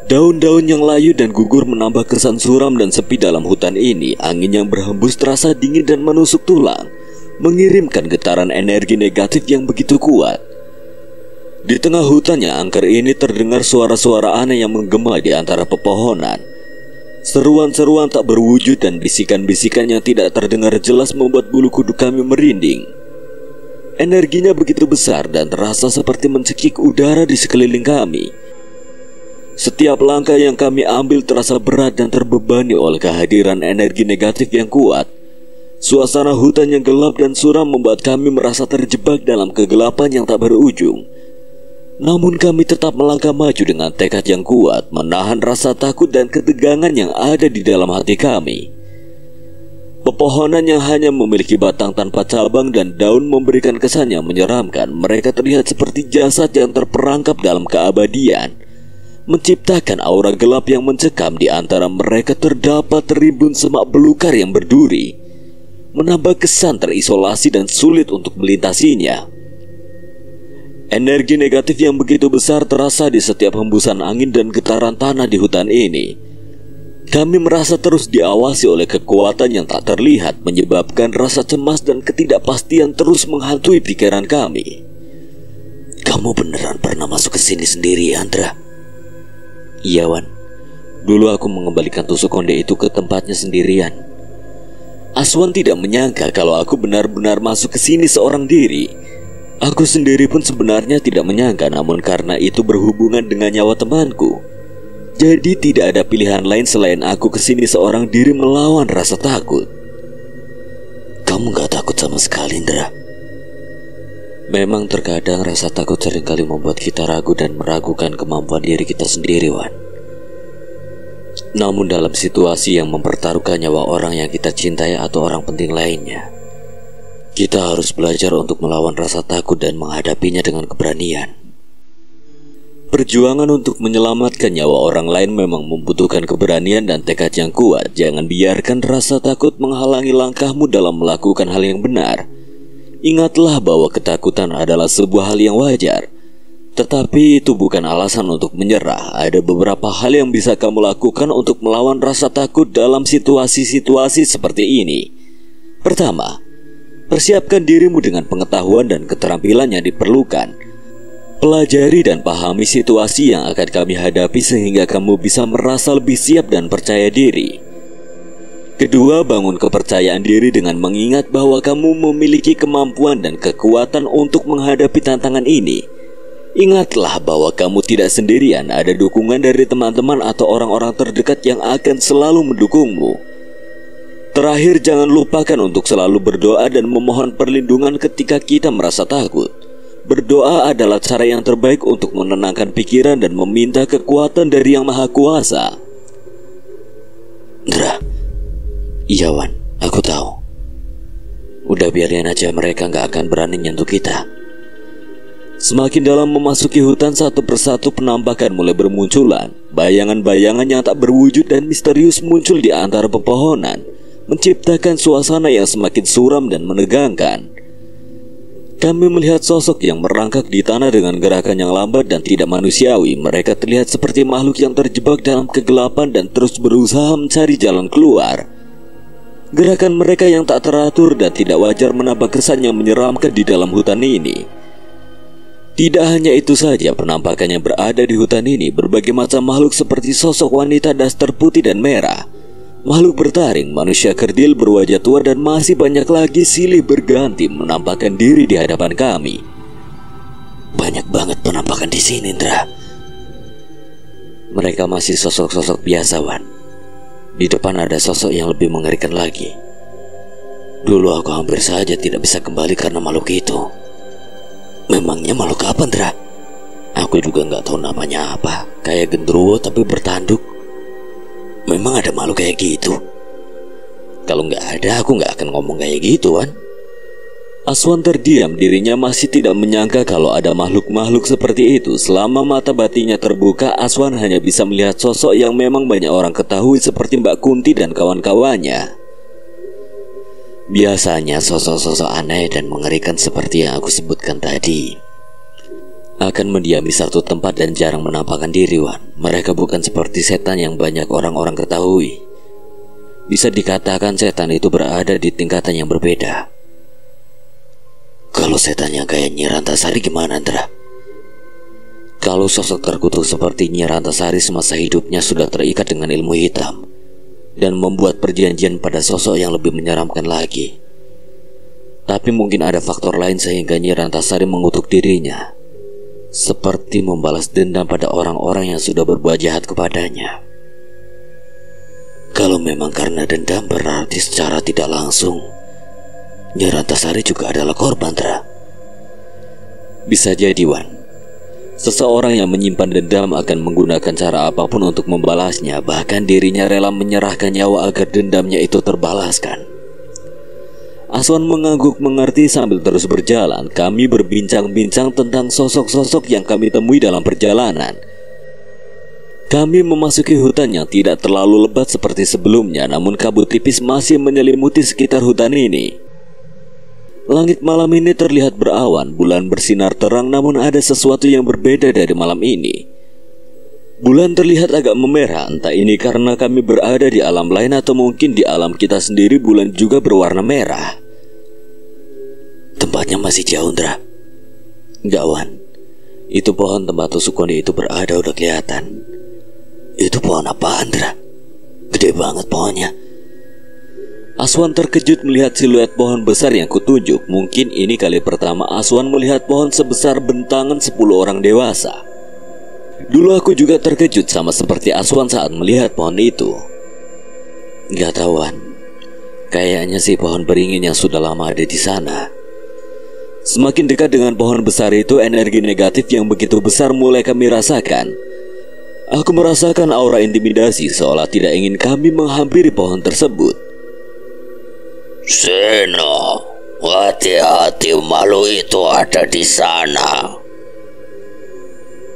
Daun-daun yang layu dan gugur menambah kesan suram dan sepi dalam hutan ini. Angin yang berhembus terasa dingin dan menusuk tulang, mengirimkan getaran energi negatif yang begitu kuat. Di tengah hutan yang angker ini terdengar suara-suara aneh yang menggema di antara pepohonan. Seruan-seruan tak berwujud dan bisikan-bisikan yang tidak terdengar jelas membuat bulu kuduk kami merinding. Energinya begitu besar dan terasa seperti mencekik udara di sekeliling kami. Setiap langkah yang kami ambil terasa berat dan terbebani oleh kehadiran energi negatif yang kuat. Suasana hutan yang gelap dan suram membuat kami merasa terjebak dalam kegelapan yang tak berujung. Namun kami tetap melangkah maju dengan tekad yang kuat, menahan rasa takut dan ketegangan yang ada di dalam hati kami. Pepohonan yang hanya memiliki batang tanpa cabang dan daun memberikan kesan yang menyeramkan. Mereka terlihat seperti jasad yang terperangkap dalam keabadian, menciptakan aura gelap yang mencekam. Di antara mereka terdapat ribuan semak belukar yang berduri, menambah kesan terisolasi dan sulit untuk melintasinya. Energi negatif yang begitu besar terasa di setiap hembusan angin dan getaran tanah di hutan ini. Kami merasa terus diawasi oleh kekuatan yang tak terlihat, menyebabkan rasa cemas dan ketidakpastian terus menghantui pikiran kami. Kamu beneran pernah masuk ke sini sendiri, Andra? Iya, Wan. Dulu aku mengembalikan tusuk konde itu ke tempatnya sendirian. Aswan tidak menyangka kalau aku benar-benar masuk ke sini seorang diri. Aku sendiri pun sebenarnya tidak menyangka, namun karena itu berhubungan dengan nyawa temanku, jadi tidak ada pilihan lain selain aku ke sini seorang diri melawan rasa takut. Kamu gak takut sama sekali, Indra? Memang terkadang rasa takut seringkali membuat kita ragu dan meragukan kemampuan diri kita sendiri, Wan. Namun dalam situasi yang mempertaruhkan nyawa orang yang kita cintai atau orang penting lainnya, kita harus belajar untuk melawan rasa takut dan menghadapinya dengan keberanian. Perjuangan untuk menyelamatkan nyawa orang lain memang membutuhkan keberanian dan tekad yang kuat. Jangan biarkan rasa takut menghalangi langkahmu dalam melakukan hal yang benar. Ingatlah bahwa ketakutan adalah sebuah hal yang wajar, tetapi itu bukan alasan untuk menyerah. Ada beberapa hal yang bisa kamu lakukan untuk melawan rasa takut dalam situasi-situasi seperti ini. Pertama, persiapkan dirimu dengan pengetahuan dan keterampilan yang diperlukan. Pelajari dan pahami situasi yang akan kami hadapi sehingga kamu bisa merasa lebih siap dan percaya diri. Kedua, bangun kepercayaan diri dengan mengingat bahwa kamu memiliki kemampuan dan kekuatan untuk menghadapi tantangan ini. Ingatlah bahwa kamu tidak sendirian, ada dukungan dari teman-teman atau orang-orang terdekat yang akan selalu mendukungmu. Terakhir, jangan lupakan untuk selalu berdoa dan memohon perlindungan ketika kita merasa takut. Berdoa adalah cara yang terbaik untuk menenangkan pikiran dan meminta kekuatan dari Yang Maha Kuasa. Indra. Iya, Wan, aku tahu. Udah biarin aja, mereka gak akan berani nyentuh kita. Semakin dalam memasuki hutan, satu persatu penampakan mulai bermunculan. Bayangan-bayangan yang tak berwujud dan misterius muncul di antara pepohonan, menciptakan suasana yang semakin suram dan menegangkan. Kami melihat sosok yang merangkak di tanah dengan gerakan yang lambat dan tidak manusiawi. Mereka terlihat seperti makhluk yang terjebak dalam kegelapan dan terus berusaha mencari jalan keluar. Gerakan mereka yang tak teratur dan tidak wajar menambah kesan yang menyeramkan di dalam hutan ini. Tidak hanya itu saja, penampakan yang berada di hutan ini berbagai macam makhluk seperti sosok wanita daster putih dan merah, makhluk bertaring, manusia kerdil berwajah tua, dan masih banyak lagi silih berganti menampakkan diri di hadapan kami. Banyak banget penampakan di sini, Indra. Mereka masih sosok-sosok biasa, Wan. Di depan ada sosok yang lebih mengerikan lagi. Dulu aku hampir saja tidak bisa kembali karena makhluk itu. Memangnya makhluk apa, Indra? Aku juga gak tahu namanya apa. Kayak genderuwo tapi bertanduk. Memang ada makhluk kayak gitu? Kalau nggak ada, aku nggak akan ngomong kayak gitu, Wan. Aswan terdiam, dirinya masih tidak menyangka kalau ada makhluk-makhluk seperti itu. Selama mata batinnya terbuka, Aswan hanya bisa melihat sosok yang memang banyak orang ketahui seperti Mbak Kunti dan kawan-kawannya. Biasanya sosok-sosok aneh dan mengerikan seperti yang aku sebutkan tadi akan mendiami satu tempat dan jarang menampakkan diri, Wan. Mereka bukan seperti setan yang banyak orang-orang ketahui. Bisa dikatakan setan itu berada di tingkatan yang berbeda. Kalau setan yang kayak Nyi Rantasari gimana, Indra? Kalau sosok terkutuk seperti Nyi Rantasari semasa hidupnya sudah terikat dengan ilmu hitam dan membuat perjanjian pada sosok yang lebih menyeramkan lagi. Tapi mungkin ada faktor lain sehingga Nyi Rantasari mengutuk dirinya, seperti membalas dendam pada orang-orang yang sudah berbuat jahat kepadanya. Kalau memang karena dendam, berarti secara tidak langsung Nyi Rantasari juga adalah korban, Indra. Bisa jadi, Wan. Seseorang yang menyimpan dendam akan menggunakan cara apapun untuk membalasnya. Bahkan dirinya rela menyerahkan nyawa agar dendamnya itu terbalaskan. Aswan mengangguk mengerti sambil terus berjalan. Kami berbincang-bincang tentang sosok-sosok yang kami temui dalam perjalanan. Kami memasuki hutan yang tidak terlalu lebat seperti sebelumnya, namun kabut tipis masih menyelimuti sekitar hutan ini. Langit malam ini terlihat berawan, bulan bersinar terang, namun ada sesuatu yang berbeda dari malam ini. Bulan terlihat agak memerah, entah ini karena kami berada di alam lain atau mungkin di alam kita sendiri bulan juga berwarna merah. Tempatnya masih jauh, Indra. Enggak, Wan. Itu pohon tempat tusuk konde itu berada udah kelihatan. Itu pohon apaan, Indra? Gede banget pohonnya. Aswan terkejut melihat siluet pohon besar yang kutunjuk. Mungkin ini kali pertama Aswan melihat pohon sebesar bentangan 10 orang dewasa. Dulu aku juga terkejut sama seperti Aswan saat melihat pohon itu. Gak tahuan, kayaknya sih pohon beringin yang sudah lama ada di sana. Semakin dekat dengan pohon besar itu, energi negatif yang begitu besar mulai kami rasakan. Aku merasakan aura intimidasi seolah tidak ingin kami menghampiri pohon tersebut. Sena, hati-hati, makhluk itu ada di sana.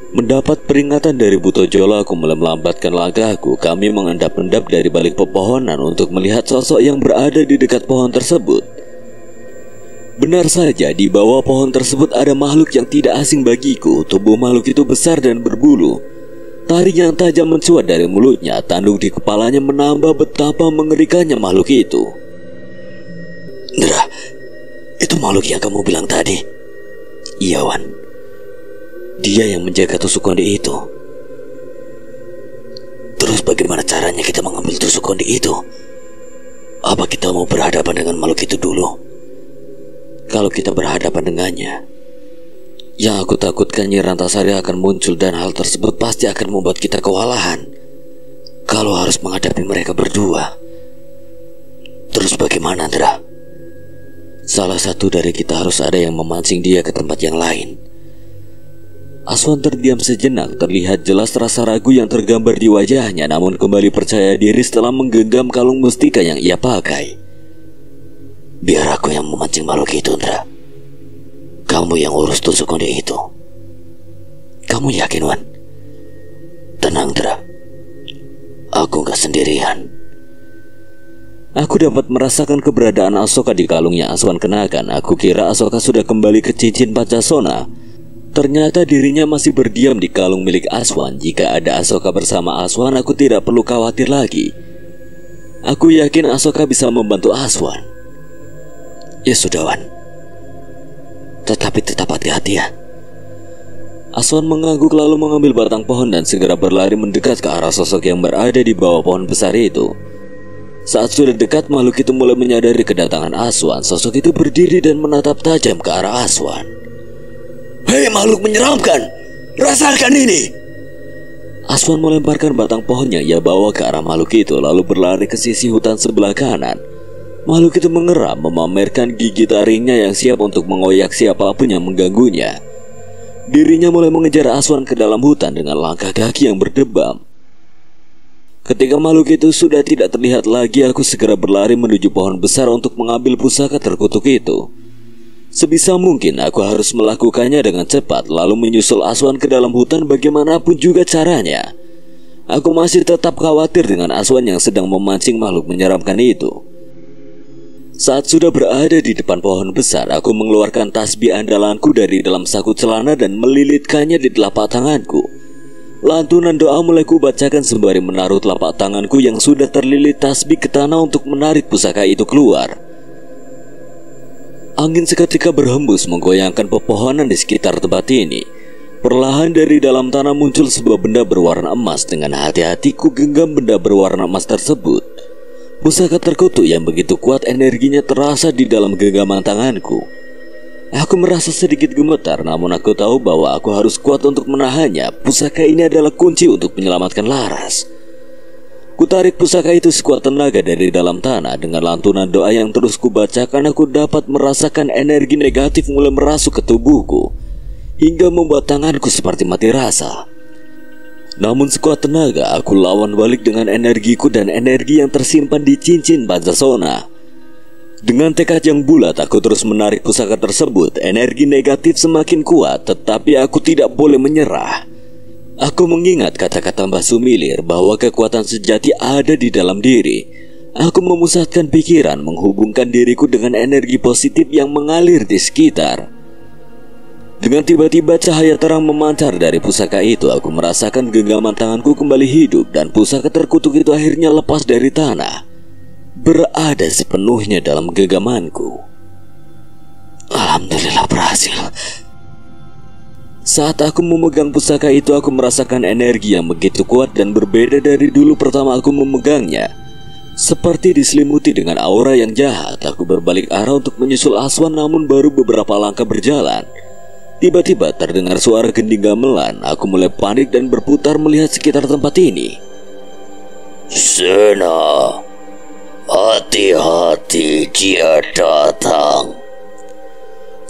Mendapat peringatan dari Butojolo, aku mulai melambatkan langkahku. Kami mengendap-endap dari balik pepohonan untuk melihat sosok yang berada di dekat pohon tersebut. Benar saja, di bawah pohon tersebut ada makhluk yang tidak asing bagiku. Tubuh makhluk itu besar dan berbulu. Taring yang tajam mencuat dari mulutnya. Tanduk di kepalanya menambah betapa mengerikannya makhluk itu. Ndra, itu makhluk yang kamu bilang tadi? Iya, Wan. Dia yang menjaga tusuk konde itu. Terus bagaimana caranya kita mengambil tusuk konde itu? Apa kita mau berhadapan dengan makhluk itu dulu? Kalau kita berhadapan dengannya, yang aku takutkan Nyi Rantasari akan muncul dan hal tersebut pasti akan membuat kita kewalahan. Kalau harus menghadapi mereka berdua. Terus bagaimana, Ndra? Salah satu dari kita harus ada yang memancing dia ke tempat yang lain. Aswan terdiam sejenak, terlihat jelas rasa ragu yang tergambar di wajahnya, namun kembali percaya diri setelah menggenggam kalung mustika yang ia pakai. Biar aku yang memancing makhluk itu, Ndra. Kamu yang urus tusuk konde itu. Kamu yakin, Wan? Tenang, Ndra. Aku gak sendirian. Aku dapat merasakan keberadaan Asoka di kalung yang Aswan kenakan. Aku kira Asoka sudah kembali ke cincin Pancasona. Ternyata dirinya masih berdiam di kalung milik Aswan. Jika ada Asoka bersama Aswan, aku tidak perlu khawatir lagi. Aku yakin Asoka bisa membantu Aswan. Ya sudah, Wan. Tetapi tetap hati-hati ya. Aswan mengangguk lalu mengambil batang pohon dan segera berlari mendekat ke arah sosok yang berada di bawah pohon besar itu. Saat sudah dekat, makhluk itu mulai menyadari kedatangan Aswan. Sosok itu berdiri dan menatap tajam ke arah Aswan. Hei makhluk menyeramkan, rasakan ini. Aswan melemparkan batang pohonnya ia bawa ke arah makhluk itu lalu berlari ke sisi hutan sebelah kanan. Makhluk itu mengeram memamerkan gigi taringnya yang siap untuk mengoyak siapapun yang mengganggunya. Dirinya mulai mengejar Aswan ke dalam hutan dengan langkah kaki yang berdebam. Ketika makhluk itu sudah tidak terlihat lagi, aku segera berlari menuju pohon besar untuk mengambil pusaka terkutuk itu. Sebisa mungkin aku harus melakukannya dengan cepat, lalu menyusul Aswan ke dalam hutan bagaimanapun juga caranya. Aku masih tetap khawatir dengan Aswan yang sedang memancing makhluk menyeramkan itu. Saat sudah berada di depan pohon besar, aku mengeluarkan tasbih andalanku dari dalam saku celana dan melilitkannya di telapak tanganku. Lantunan doa mulai kubacakan sembari menaruh telapak tanganku yang sudah terlilit tasbih ke tanah untuk menarik pusaka itu keluar. Angin seketika berhembus menggoyangkan pepohonan di sekitar tempat ini. Perlahan dari dalam tanah muncul sebuah benda berwarna emas. Dengan hati-hati ku genggam benda berwarna emas tersebut. Pusaka terkutuk yang begitu kuat energinya terasa di dalam genggaman tanganku. Aku merasa sedikit gemetar, namun aku tahu bahwa aku harus kuat untuk menahannya. Pusaka ini adalah kunci untuk menyelamatkan Laras. Kutarik pusaka itu sekuat tenaga dari dalam tanah. Dengan lantunan doa yang terus kubacakan, aku dapat merasakan energi negatif mulai merasuk ke tubuhku, hingga membuat tanganku seperti mati rasa. Namun sekuat tenaga, aku lawan balik dengan energiku dan energi yang tersimpan di cincin Pancasona. Dengan tekad yang bulat, aku terus menarik pusaka tersebut. Energi negatif semakin kuat, tetapi aku tidak boleh menyerah. Aku mengingat kata-kata Mbah Sumilir bahwa kekuatan sejati ada di dalam diri. Aku memusatkan pikiran, menghubungkan diriku dengan energi positif yang mengalir di sekitar. Dengan tiba-tiba cahaya terang memancar dari pusaka itu. Aku merasakan genggaman tanganku kembali hidup dan pusaka terkutuk itu akhirnya lepas dari tanah, berada sepenuhnya dalam genggamanku. Alhamdulillah berhasil. Saat aku memegang pusaka itu, aku merasakan energi yang begitu kuat dan berbeda dari dulu pertama aku memegangnya. Seperti diselimuti dengan aura yang jahat, aku berbalik arah untuk menyusul Aswan, namun baru beberapa langkah berjalan, tiba-tiba terdengar suara gending gamelan. Aku mulai panik dan berputar melihat sekitar tempat ini. Sena, hati-hati, dia datang.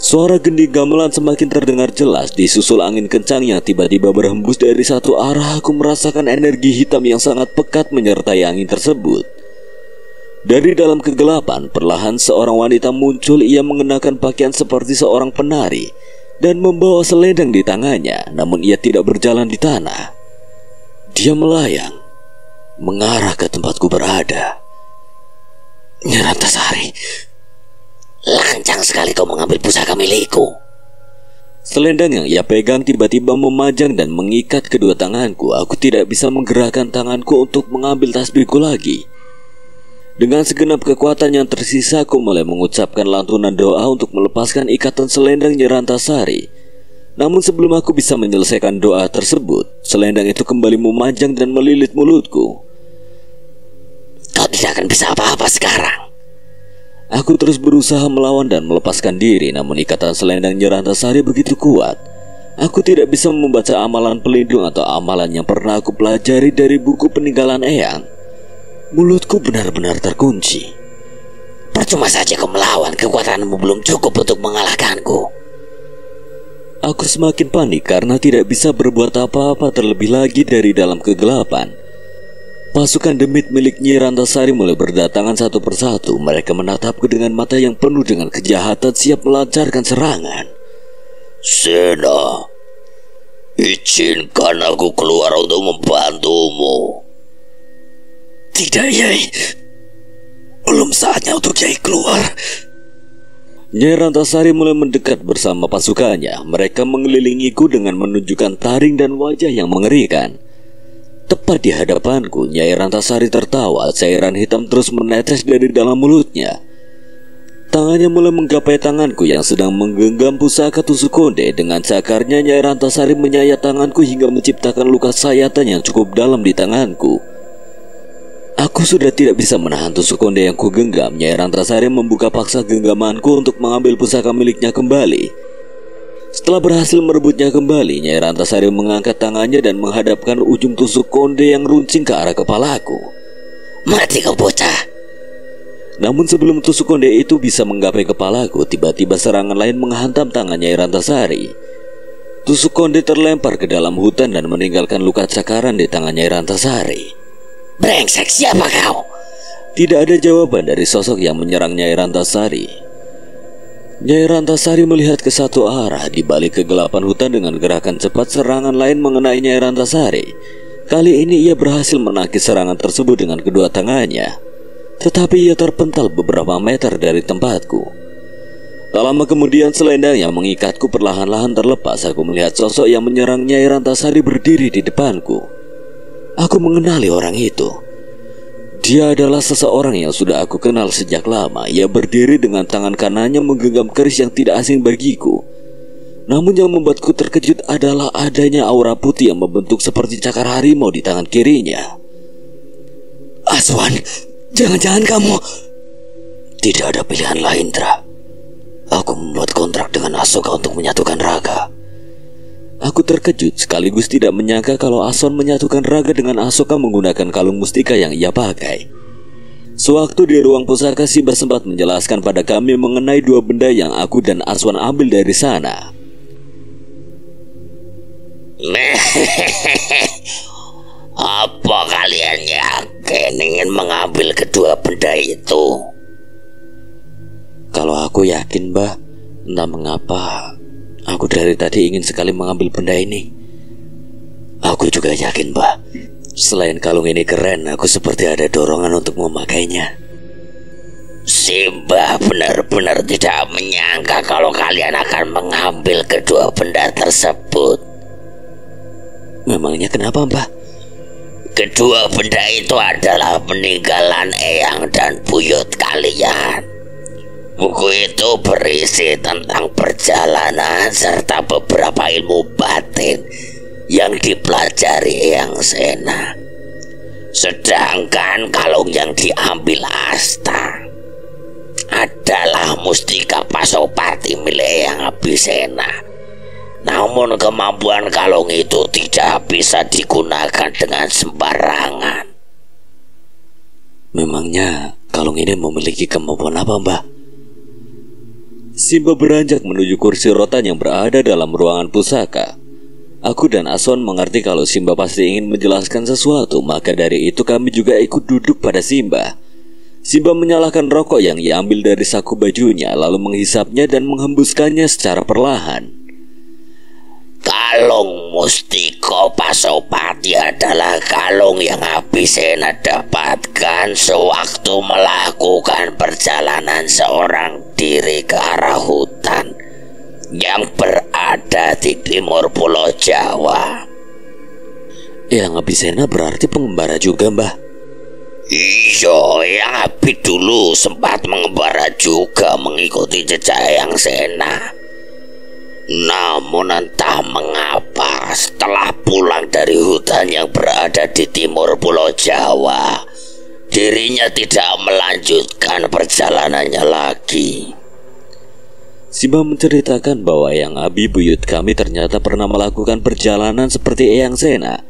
Suara gending gamelan semakin terdengar jelas, disusul angin kencang yang tiba-tiba berhembus dari satu arah. Aku merasakan energi hitam yang sangat pekat menyertai angin tersebut. Dari dalam kegelapan, perlahan seorang wanita muncul. Ia mengenakan pakaian seperti seorang penari dan membawa selendang di tangannya, namun ia tidak berjalan di tanah. Dia melayang mengarah ke tempatku berada. Nyi Rantasari, lancang sekali kau mengambil pusaka milikku. Selendang yang ia pegang tiba-tiba memajang dan mengikat kedua tanganku. Aku tidak bisa menggerakkan tanganku untuk mengambil tasbihku lagi. Dengan segenap kekuatan yang tersisa, aku mulai mengucapkan lantunan doa untuk melepaskan ikatan selendang Nyi Rantasari. Namun sebelum aku bisa menyelesaikan doa tersebut, selendang itu kembali memajang dan melilit mulutku. Kau tidak akan bisa apa-apa sekarang. Aku terus berusaha melawan dan melepaskan diri, namun ikatan selendang Nyi Rantasari begitu kuat. Aku tidak bisa membaca amalan pelindung atau amalan yang pernah aku pelajari dari buku peninggalan Eyang. Mulutku benar-benar terkunci. Percuma saja kau melawan, kekuatanmu belum cukup untuk mengalahkanku. Aku semakin panik karena tidak bisa berbuat apa-apa, terlebih lagi dari dalam kegelapan. Pasukan demit milik Nyi Rantasari mulai berdatangan satu persatu. Mereka menatapku dengan mata yang penuh dengan kejahatan, siap melancarkan serangan. Sena, izinkan aku keluar untuk membantumu. Tidak, Yai. Belum saatnya untuk Yai keluar. Nyi Rantasari mulai mendekat bersama pasukannya. Mereka mengelilingiku dengan menunjukkan taring dan wajah yang mengerikan. Tepat di hadapanku, Nyai Rantasari tertawa. Cairan hitam terus menetes dari dalam mulutnya. Tangannya mulai menggapai tanganku yang sedang menggenggam pusaka tusuk konde. Dengan cakarnya, Nyai Rantasari menyayat tanganku hingga menciptakan luka sayatan yang cukup dalam di tanganku. Aku sudah tidak bisa menahan tusuk konde yang kugenggam. Nyai Rantasari membuka paksa genggamanku untuk mengambil pusaka miliknya kembali. Setelah berhasil merebutnya kembali, Nyai Rantasari mengangkat tangannya dan menghadapkan ujung tusuk konde yang runcing ke arah kepalaku. Mati kau bocah. Namun sebelum tusuk konde itu bisa menggapai kepalaku, tiba-tiba serangan lain menghantam tangan Nyai Rantasari. Tusuk konde terlempar ke dalam hutan dan meninggalkan luka cakaran di tangan Nyai Rantasari. Brengsek, siapa kau? Tidak ada jawaban dari sosok yang menyerang Nyai Rantasari. Nyai Rantasari melihat ke satu arah. Di balik kegelapan hutan dengan gerakan cepat, serangan lain mengenai Nyai Rantasari. Kali ini ia berhasil menangkis serangan tersebut dengan kedua tangannya. Tetapi ia terpental beberapa meter dari tempatku. Tak lama kemudian selendang yang mengikatku perlahan-lahan terlepas. Aku melihat sosok yang menyerang Nyai Rantasari berdiri di depanku. Aku mengenali orang itu. Dia adalah seseorang yang sudah aku kenal sejak lama. Ia berdiri dengan tangan kanannya menggenggam keris yang tidak asing bagiku. Namun yang membuatku terkejut adalah adanya aura putih yang membentuk seperti cakar harimau di tangan kirinya. Aswan, jangan-jangan kamu... Tidak ada pilihan lain, Dra. Aku membuat kontrak dengan Asoka untuk menyatukan raga. Aku terkejut sekaligus tidak menyangka kalau Aswan menyatukan raga dengan Asoka menggunakan kalung mustika yang ia pakai. Sewaktu di ruang pusaka, Siba sempat menjelaskan pada kami mengenai dua benda yang aku dan Aswan ambil dari sana. Apa kalian yakin ingin mengambil kedua benda itu? Kalau aku yakin, Mbah. Entah mengapa aku dari tadi ingin sekali mengambil benda ini. Aku juga yakin, Mbah. Selain kalung ini keren, aku seperti ada dorongan untuk memakainya. Simba benar-benar tidak menyangka kalau kalian akan mengambil kedua benda tersebut. Memangnya kenapa, Mbah? Kedua benda itu adalah peninggalan Eyang dan buyut kalian. Buku itu berisi tentang perjalanan serta beberapa ilmu batin yang dipelajari Eyang Sena. Sedangkan kalung yang diambil Asta adalah mustika Pasopati milik Eyang Abisena. Namun kemampuan kalung itu tidak bisa digunakan dengan sembarangan. Memangnya kalung ini memiliki kemampuan apa, Mbah? Simba beranjak menuju kursi rotan yang berada dalam ruangan pusaka. Aku dan Aswan mengerti kalau Simba pasti ingin menjelaskan sesuatu, maka dari itu kami juga ikut duduk pada Simba. Simba menyalakan rokok yang ia ambil dari saku bajunya, lalu menghisapnya dan menghembuskannya secara perlahan. Kalung mustika Pasopati adalah kalung yang Abisena dapatkan sewaktu melakukan perjalanan seorang diri ke arah hutan yang berada di timur Pulau Jawa. Eyang Abisena berarti pengembara juga, Mbah? Iya, Eyang Abi dulu sempat mengembara juga mengikuti jejak Eyang Sena. Namun entah mengapa setelah pulang dari hutan yang berada di timur Pulau Jawa, dirinya tidak melanjutkan perjalanannya lagi. Simba menceritakan bahwa Eyang Abi buyut kami ternyata pernah melakukan perjalanan seperti Eyang Sena.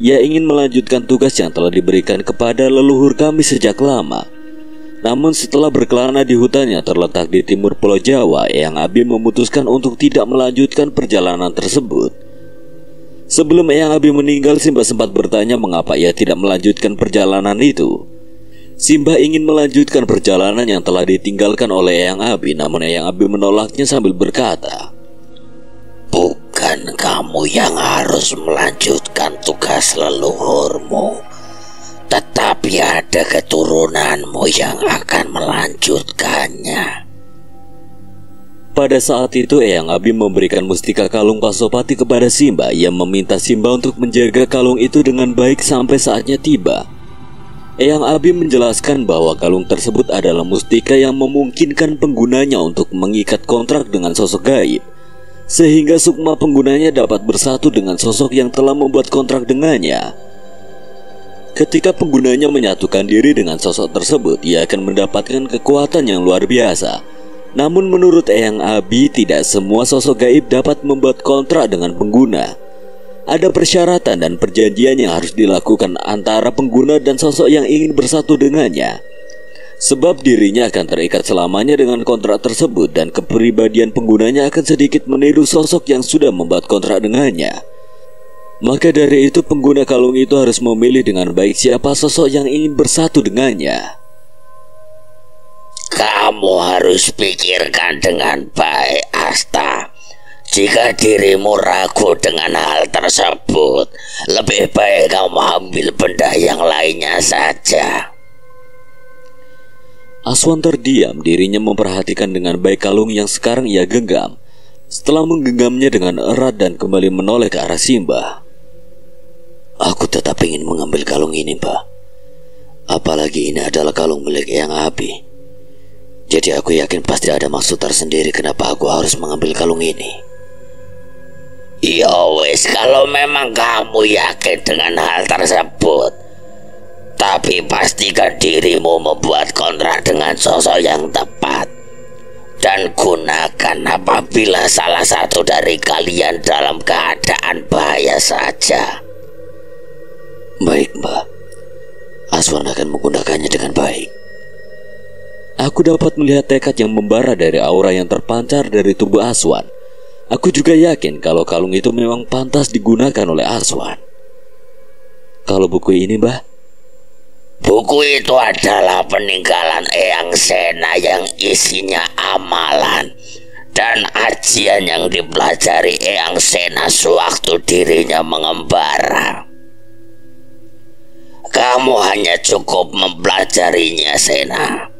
Ia ingin melanjutkan tugas yang telah diberikan kepada leluhur kami sejak lama. Namun setelah berkelana di hutan yang terletak di timur Pulau Jawa, Eyang Abi memutuskan untuk tidak melanjutkan perjalanan tersebut. Sebelum Eyang Abi meninggal, Simba sempat bertanya mengapa ia tidak melanjutkan perjalanan itu. Simba ingin melanjutkan perjalanan yang telah ditinggalkan oleh Eyang Abi, namun Eyang Abi menolaknya sambil berkata, "Bukan kamu yang harus melanjutkan tugas leluhurmu, tetapi ada keturunanmu yang akan melanjutkannya." Pada saat itu Eyang Abi memberikan mustika kalung Pasopati kepada Simba. Ia meminta Simba untuk menjaga kalung itu dengan baik sampai saatnya tiba. Eyang Abi menjelaskan bahwa kalung tersebut adalah mustika yang memungkinkan penggunanya untuk mengikat kontrak dengan sosok gaib, sehingga sukma penggunanya dapat bersatu dengan sosok yang telah membuat kontrak dengannya. Ketika penggunanya menyatukan diri dengan sosok tersebut, ia akan mendapatkan kekuatan yang luar biasa. Namun menurut Eyang Abi, tidak semua sosok gaib dapat membuat kontrak dengan pengguna. Ada persyaratan dan perjanjian yang harus dilakukan antara pengguna dan sosok yang ingin bersatu dengannya. Sebab dirinya akan terikat selamanya dengan kontrak tersebut dan kepribadian penggunanya akan sedikit meniru sosok yang sudah membuat kontrak dengannya. Maka dari itu pengguna kalung itu harus memilih dengan baik siapa sosok yang ingin bersatu dengannya. Kamu harus pikirkan dengan baik, Asta. Jika dirimu ragu dengan hal tersebut, lebih baik kamu ambil benda yang lainnya saja. Aswan terdiam, dirinya memperhatikan dengan baik kalung yang sekarang ia genggam. Setelah menggenggamnya dengan erat dan kembali menoleh ke arah Simba. Aku tetap ingin mengambil kalung ini, Mbak. Apalagi ini adalah kalung milik Eyang Abi. Jadi aku yakin pasti ada maksud tersendiri kenapa aku harus mengambil kalung ini. Ya wes, kalau memang kamu yakin dengan hal tersebut, tapi pastikan dirimu membuat kontrak dengan sosok yang tepat. Dan gunakan apabila salah satu dari kalian dalam keadaan bahaya saja. Baik, Mbak. Aswan akan menggunakannya dengan baik. Aku dapat melihat tekad yang membara dari aura yang terpancar dari tubuh Aswan. Aku juga yakin kalau kalung itu memang pantas digunakan oleh Aswan. Kalau buku ini, Mbah? Buku itu adalah peninggalan Eyang Sena yang isinya amalan dan ajian yang dipelajari Eyang Sena sewaktu dirinya mengembara. Kamu hanya cukup mempelajarinya, Sena.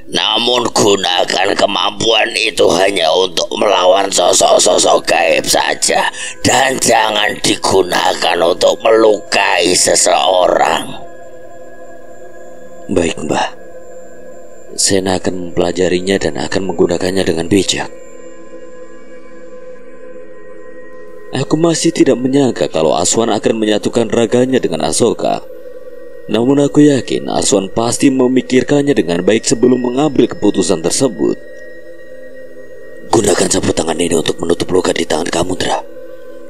Namun gunakan kemampuan itu hanya untuk melawan sosok-sosok gaib saja, dan jangan digunakan untuk melukai seseorang. Baik, Mbah. Sena akan mempelajarinya dan akan menggunakannya dengan bijak. Aku masih tidak menyangka kalau Aswan akan menyatukan raganya dengan Asoka. Namun aku yakin Aswan pasti memikirkannya dengan baik sebelum mengambil keputusan tersebut. Gunakan sapu tangan ini untuk menutup luka di tangan kamu, Dra.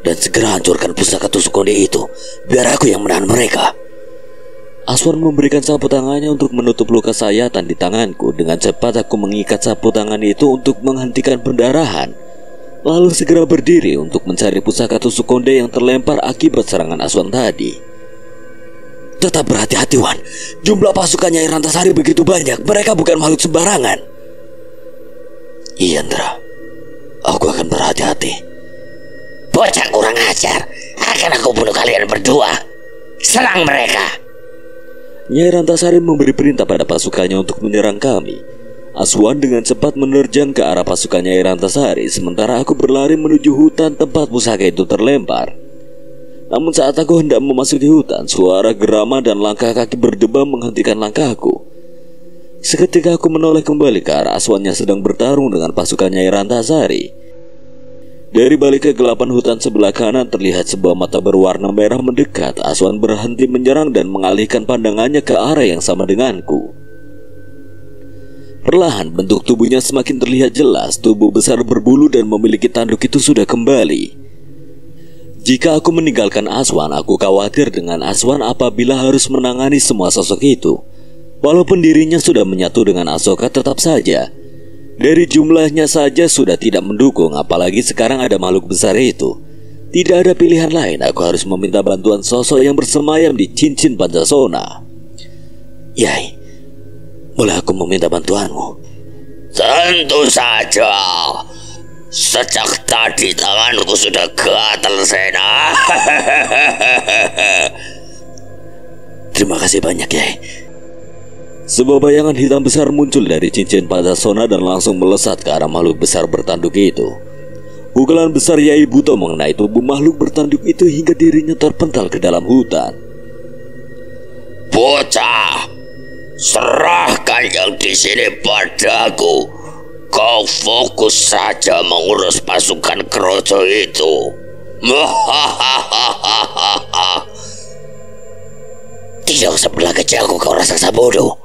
Dan segera hancurkan pusaka tusuk konde itu, biar aku yang menahan mereka. Aswan memberikan sapu tangannya untuk menutup luka sayatan di tanganku. Dengan cepat aku mengikat sapu tangan itu untuk menghentikan pendarahan, lalu segera berdiri untuk mencari pusaka tusuk konde yang terlempar akibat serangan Aswan tadi. Tetap berhati-hati, Wan. Jumlah pasukannya Nyai Rantasari begitu banyak. Mereka bukan makhluk sembarangan. Iya, Ndra. Aku akan berhati-hati. Bocah kurang ajar. Akan aku bunuh kalian berdua. Serang mereka. Nyai Rantasari memberi perintah pada pasukannya untuk menyerang kami. Aswan dengan cepat menerjang ke arah pasukan Nyai Rantasari, sementara aku berlari menuju hutan tempat pusaka itu terlempar. Namun saat aku hendak memasuki hutan, suara gerama dan langkah kaki berdebam menghentikan langkahku. Seketika aku menoleh kembali ke arah Aswan yang sedang bertarung dengan pasukan Nyai Rantasari. Dari balik kegelapan hutan sebelah kanan terlihat sebuah mata berwarna merah mendekat. Aswan berhenti menyerang dan mengalihkan pandangannya ke arah yang sama denganku. Perlahan bentuk tubuhnya semakin terlihat jelas. Tubuh besar berbulu dan memiliki tanduk itu sudah kembali. Jika aku meninggalkan Aswan, aku khawatir dengan Aswan apabila harus menangani semua sosok itu. Walaupun dirinya sudah menyatu dengan Asoka, tetap saja dari jumlahnya saja sudah tidak mendukung, apalagi sekarang ada makhluk besar itu. Tidak ada pilihan lain, aku harus meminta bantuan sosok yang bersemayam di cincin Pancasona. Yai, boleh aku meminta bantuanmu? Tentu saja. Sejak tadi tanganku sudah gatal, Sena. Terima kasih banyak, Yai. Sebuah bayangan hitam besar muncul dari cincin Pancasona dan langsung melesat ke arah makhluk besar bertanduk itu. Pukulan besar Yai Buto mengenai tubuh makhluk bertanduk itu hingga dirinya terpental ke dalam hutan. Bocah, serahkan yang di sini padaku. Kau fokus saja mengurus pasukan Kroco itu. Tidak usah berlagak jago kau raksasa bodoh.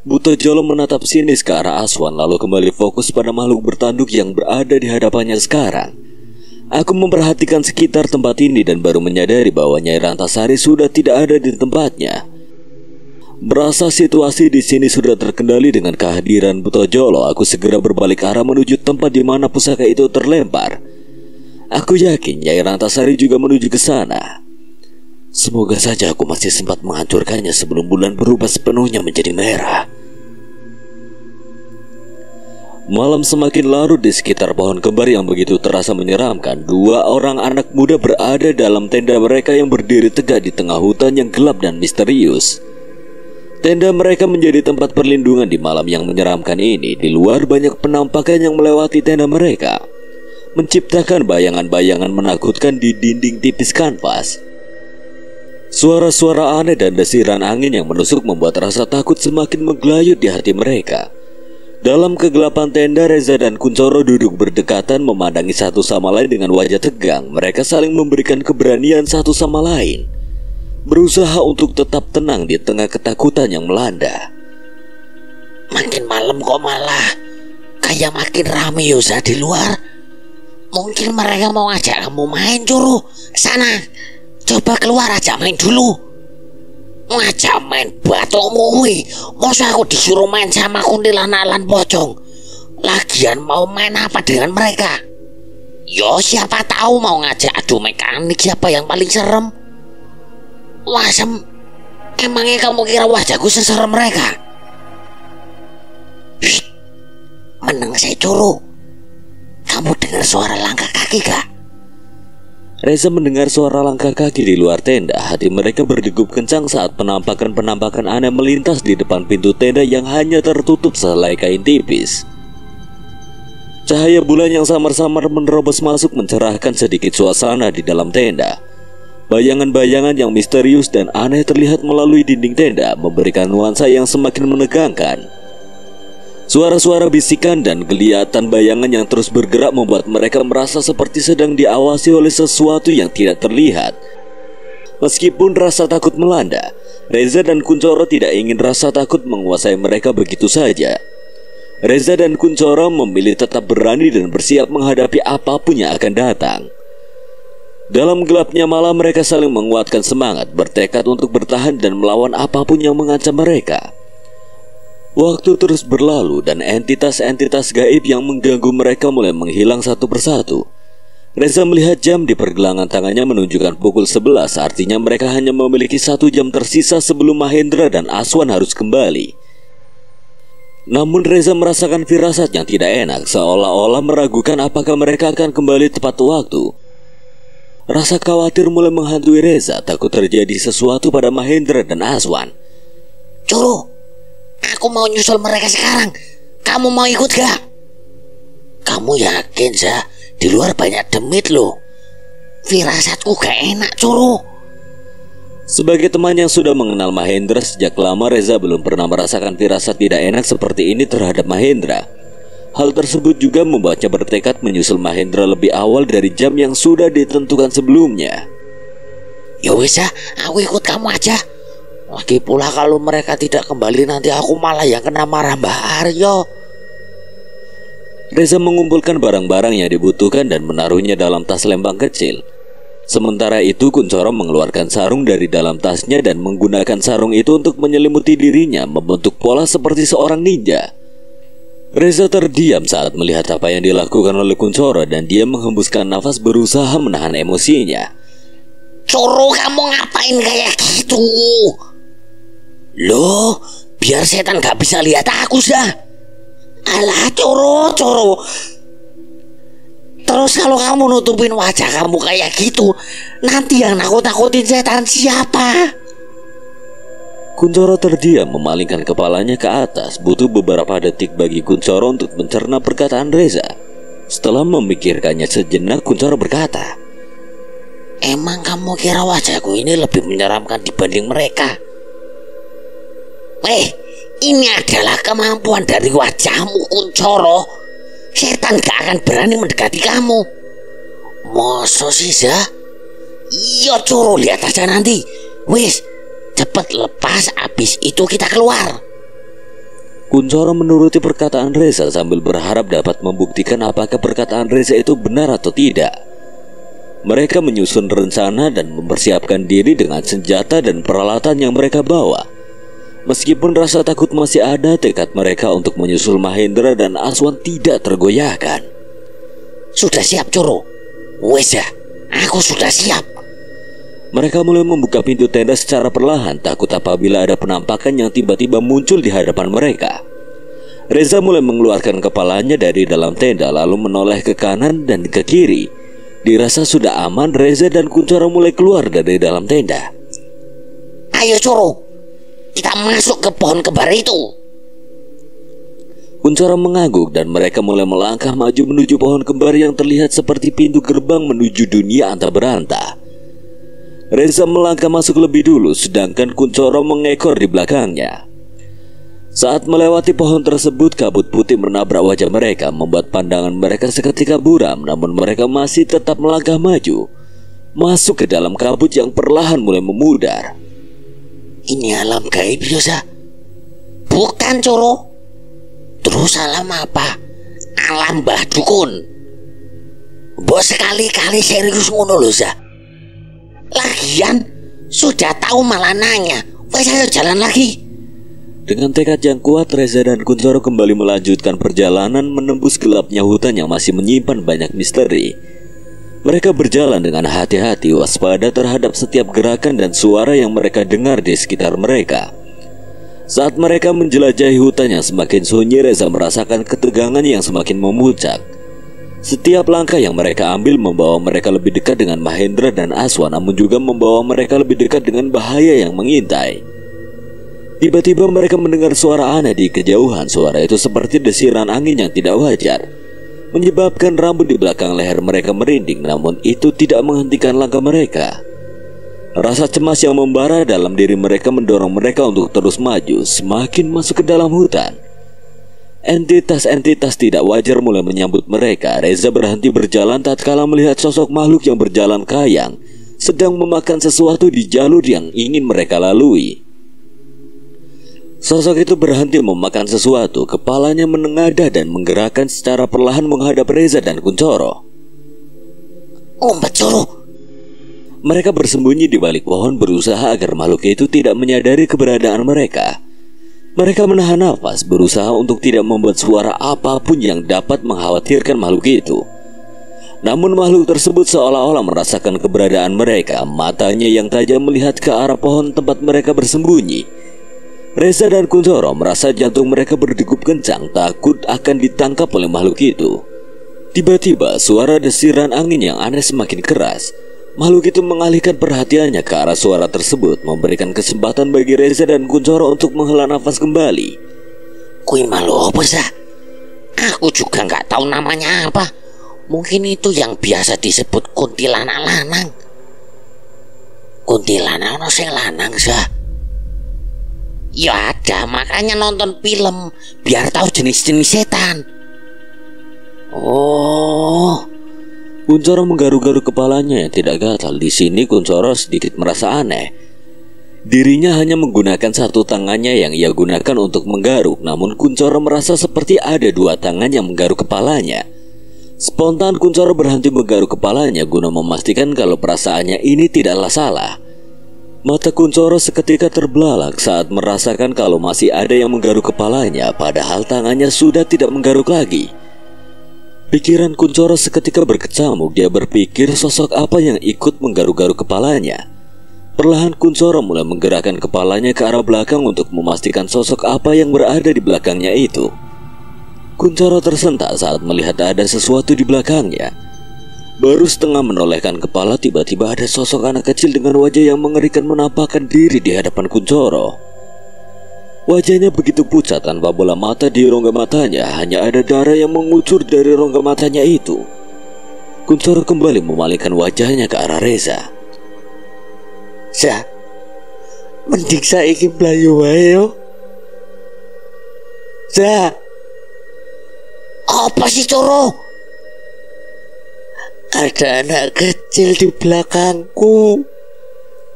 Buto Jolo menatap sinis ke arah Aswan lalu kembali fokus pada makhluk bertanduk yang berada di hadapannya sekarang. Aku memperhatikan sekitar tempat ini dan baru menyadari bahwa Nyai Rantasari sudah tidak ada di tempatnya. Merasa situasi di sini sudah terkendali dengan kehadiran Buto Jolo, aku segera berbalik arah menuju tempat di mana pusaka itu terlempar. Aku yakin Nyai Rantasari juga menuju ke sana. Semoga saja aku masih sempat menghancurkannya sebelum bulan berubah sepenuhnya menjadi merah. Malam semakin larut di sekitar pohon kembar yang begitu terasa menyeramkan. Dua orang anak muda berada dalam tenda mereka yang berdiri tegak di tengah hutan yang gelap dan misterius. Tenda mereka menjadi tempat perlindungan di malam yang menyeramkan ini. Di luar banyak penampakan yang melewati tenda mereka, menciptakan bayangan-bayangan menakutkan di dinding tipis kanvas. Suara-suara aneh dan desiran angin yang menusuk membuat rasa takut semakin menggelayut di hati mereka. Dalam kegelapan tenda, Reza dan Kuncoro duduk berdekatan memandangi satu sama lain dengan wajah tegang. Mereka saling memberikan keberanian satu sama lain, berusaha untuk tetap tenang di tengah ketakutan yang melanda. Makin malam kok malah kayak makin rame Yosa di luar. Mungkin mereka mau ngajak kamu main, Curu. Sana, coba keluar aja main dulu. Ngajak main batukmu wi. Masa aku disuruh main sama kuntilanak lan pocong. Lagian mau main apa dengan mereka? Yo siapa tahu mau ngajak adu mekanik siapa yang paling serem. Wah, emangnya kamu kira wajahku seserem mereka? Shh, meneng saya Curu. Kamu dengar suara langkah kaki gak? Reza mendengar suara langkah kaki di luar tenda. Hati mereka berdegup kencang saat penampakan-penampakan aneh melintas di depan pintu tenda yang hanya tertutup sehelai kain tipis. Cahaya bulan yang samar-samar menerobos masuk mencerahkan sedikit suasana di dalam tenda. Bayangan-bayangan yang misterius dan aneh terlihat melalui dinding tenda, memberikan nuansa yang semakin menegangkan. Suara-suara bisikan dan kelihatan bayangan yang terus bergerak membuat mereka merasa seperti sedang diawasi oleh sesuatu yang tidak terlihat. Meskipun rasa takut melanda, Reza dan Kunchoro tidak ingin rasa takut menguasai mereka begitu saja. Reza dan Kunchoro memilih tetap berani dan bersiap menghadapi apapun yang akan datang. Dalam gelapnya malam mereka saling menguatkan semangat, bertekad untuk bertahan dan melawan apapun yang mengancam mereka. Waktu terus berlalu dan entitas-entitas gaib yang mengganggu mereka mulai menghilang satu persatu. Reza melihat jam di pergelangan tangannya menunjukkan pukul 11, artinya mereka hanya memiliki 1 jam tersisa sebelum Mahendra dan Aswan harus kembali. Namun Reza merasakan firasat yang tidak enak, seolah-olah meragukan apakah mereka akan kembali tepat waktu. Rasa khawatir mulai menghantui Reza, takut terjadi sesuatu pada Mahendra dan Aswan. Coro, aku mau nyusul mereka sekarang. Kamu mau ikut gak? Kamu yakin, Zah? Di luar banyak demit loh. Firasatku gak enak, Coro. Sebagai teman yang sudah mengenal Mahendra sejak lama, Reza belum pernah merasakan firasat tidak enak seperti ini terhadap Mahendra. Hal tersebut juga membuatnya bertekad menyusul Mahendra lebih awal dari jam yang sudah ditentukan sebelumnya. Ya wis, aku ikut kamu aja. Lagi pula kalau mereka tidak kembali nanti aku malah yang kena marah Mbah Aryo. Reza mengumpulkan barang-barang yang dibutuhkan dan menaruhnya dalam tas lembang kecil. Sementara itu Kunchoro mengeluarkan sarung dari dalam tasnya dan menggunakan sarung itu untuk menyelimuti dirinya, membentuk pola seperti seorang ninja. Reza terdiam saat melihat apa yang dilakukan oleh Kunchoro dan dia menghembuskan nafas berusaha menahan emosinya. Coro, kamu ngapain kayak gitu? Loh, biar setan gak bisa lihat aku, Zah. Alah, Coro. Terus kalau kamu nutupin wajah kamu kayak gitu, nanti yang nakut-nakutin setan siapa? Kunchoro terdiam memalingkan kepalanya ke atas. Butuh beberapa detik bagi Kunchoro untuk mencerna perkataan Reza. Setelah memikirkannya sejenak, Kunchoro berkata, emang kamu kira wajahku ini lebih menyeramkan dibanding mereka? Ini adalah kemampuan dari wajahmu, Kunchoro. Setan gak akan berani mendekati kamu. Masa sih, Zah? Iya, Coro, lihat aja nanti. Wis, cepet lepas, abis itu kita keluar. Kunchoro menuruti perkataan Reza sambil berharap dapat membuktikan apakah perkataan Reza itu benar atau tidak. Mereka menyusun rencana dan mempersiapkan diri dengan senjata dan peralatan yang mereka bawa. Meskipun rasa takut masih ada, tekad mereka untuk menyusul Mahendra dan Aswan tidak tergoyahkan. Sudah siap, Coro? Wes ya, aku sudah siap. Mereka mulai membuka pintu tenda secara perlahan, takut apabila ada penampakan yang tiba-tiba muncul di hadapan mereka. Reza mulai mengeluarkan kepalanya dari dalam tenda lalu menoleh ke kanan dan ke kiri. Dirasa sudah aman, Reza dan Kunchoro mulai keluar dari dalam tenda. Ayo, Coro, kita masuk ke pohon kembar itu. Kunchoro mengangguk dan mereka mulai melangkah maju menuju pohon kembar yang terlihat seperti pintu gerbang menuju dunia anta beranta. Reza melangkah masuk lebih dulu, sedangkan Kunchoro mengekor di belakangnya. Saat melewati pohon tersebut, kabut putih menabrak wajah mereka, membuat pandangan mereka seketika buram. Namun mereka masih tetap melangkah maju, masuk ke dalam kabut yang perlahan mulai memudar. Ini alam gaib, Yosa? Bukan, Coro. Terus alam apa? Alam Mbah Dukun. Bos sekali-kali serius ngono lho, Za. Lagian sudah tahu malah nanya. Wes ayo jalan lagi. Dengan tekad yang kuat, Reza dan Kunchoro kembali melanjutkan perjalanan menembus gelapnya hutan yang masih menyimpan banyak misteri. Mereka berjalan dengan hati-hati, waspada terhadap setiap gerakan dan suara yang mereka dengar di sekitar mereka. Saat mereka menjelajahi hutan yang semakin sunyi, Reza merasakan ketegangan yang semakin memuncak. Setiap langkah yang mereka ambil membawa mereka lebih dekat dengan Mahendra dan Aswan, namun juga membawa mereka lebih dekat dengan bahaya yang mengintai. Tiba-tiba mereka mendengar suara aneh di kejauhan. Suara itu seperti desiran angin yang tidak wajar, menyebabkan rambut di belakang leher mereka merinding. Namun itu tidak menghentikan langkah mereka. Rasa cemas yang membara dalam diri mereka mendorong mereka untuk terus maju, semakin masuk ke dalam hutan. Entitas-entitas tidak wajar mulai menyambut mereka. Reza berhenti berjalan tatkala melihat sosok makhluk yang berjalan kayang sedang memakan sesuatu di jalur yang ingin mereka lalui. Sosok itu berhenti memakan sesuatu, kepalanya menengadah dan menggerakkan secara perlahan menghadap Reza dan Kunchoro. Umbat Coro. Mereka bersembunyi di balik pohon berusaha agar makhluk itu tidak menyadari keberadaan mereka. Mereka menahan nafas, berusaha untuk tidak membuat suara apapun yang dapat mengkhawatirkan makhluk itu. Namun makhluk tersebut seolah-olah merasakan keberadaan mereka. Matanya yang tajam melihat ke arah pohon tempat mereka bersembunyi. Reza dan Kunchoro merasa jantung mereka berdegup kencang, takut akan ditangkap oleh makhluk itu. Tiba-tiba suara desiran angin yang aneh semakin keras. Makhluk itu mengalihkan perhatiannya ke arah suara tersebut, memberikan kesempatan bagi Reza dan Kunchoro untuk menghela nafas kembali. Kui makhluk apa sah? Aku juga nggak tahu namanya apa. Mungkin itu yang biasa disebut kuntilanak lanang. Kuntilanak ono sing lanang sah. Ya ada, makanya nonton film biar tahu jenis-jenis setan. Oh, Kunchoro menggaruk-garuk kepalanya yang tidak gatal. Di sini Kunchoro sedikit merasa aneh. Dirinya hanya menggunakan satu tangannya yang ia gunakan untuk menggaruk, namun Kunchoro merasa seperti ada dua tangan yang menggaruk kepalanya. Spontan Kunchoro berhenti menggaruk kepalanya guna memastikan kalau perasaannya ini tidaklah salah. Mata Kunchoro seketika terbelalak saat merasakan kalau masih ada yang menggaruk kepalanya, padahal tangannya sudah tidak menggaruk lagi. Pikiran Kunchoro seketika berkecamuk. Dia berpikir sosok apa yang ikut menggaruk-garuk kepalanya. Perlahan Kunchoro mulai menggerakkan kepalanya ke arah belakang untuk memastikan sosok apa yang berada di belakangnya itu. Kunchoro tersentak saat melihat ada sesuatu di belakangnya. Baru setengah menolehkan kepala, tiba-tiba ada sosok anak kecil dengan wajah yang mengerikan menampakkan diri di hadapan Kunchoro. Wajahnya begitu pucat tanpa bola mata di rongga matanya, hanya ada darah yang mengucur dari rongga matanya itu. Kunchoro kembali memalingkan wajahnya ke arah Reza. Sa, mending saiki mlayu wae yo. Sa. Apa sih Coro? Ada anak kecil di belakangku.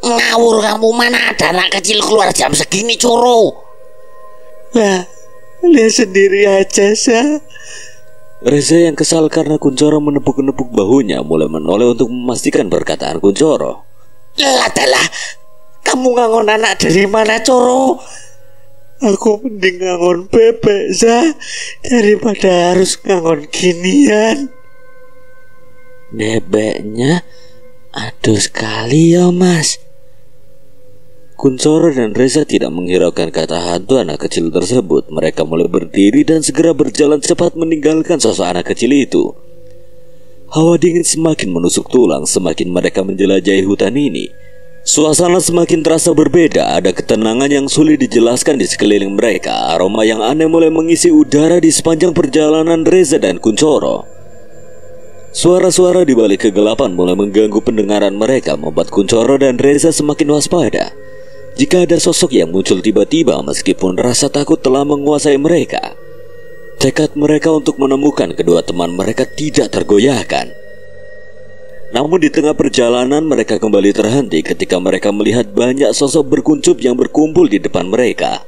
Ngawur kamu, mana ada anak kecil keluar jam segini Coro? Lah, lihat sendiri aja Sa. Reza yang kesal karena Kunchoro menepuk-nepuk bahunya mulai menoleh untuk memastikan perkataan Kunchoro. Adalah, kamu ngangon anak dari mana Coro? Aku mending ngangon bebek Sa daripada harus ngangon ginian. Bebeknya? Aduh sekali ya mas. Kunchoro dan Reza tidak menghiraukan kata hantu anak kecil tersebut. Mereka mulai berdiri dan segera berjalan cepat meninggalkan sosok anak kecil itu. Hawa dingin semakin menusuk tulang semakin mereka menjelajahi hutan ini. Suasana semakin terasa berbeda. Ada ketenangan yang sulit dijelaskan di sekeliling mereka. Aroma yang aneh mulai mengisi udara di sepanjang perjalanan Reza dan Kunchoro. Suara-suara di balik kegelapan mulai mengganggu pendengaran mereka, membuat Kunchoro dan Reza semakin waspada. Jika ada sosok yang muncul tiba-tiba, meskipun rasa takut telah menguasai mereka, tekad mereka untuk menemukan kedua teman mereka tidak tergoyahkan. Namun di tengah perjalanan mereka kembali terhenti ketika mereka melihat banyak sosok berkuncup yang berkumpul di depan mereka.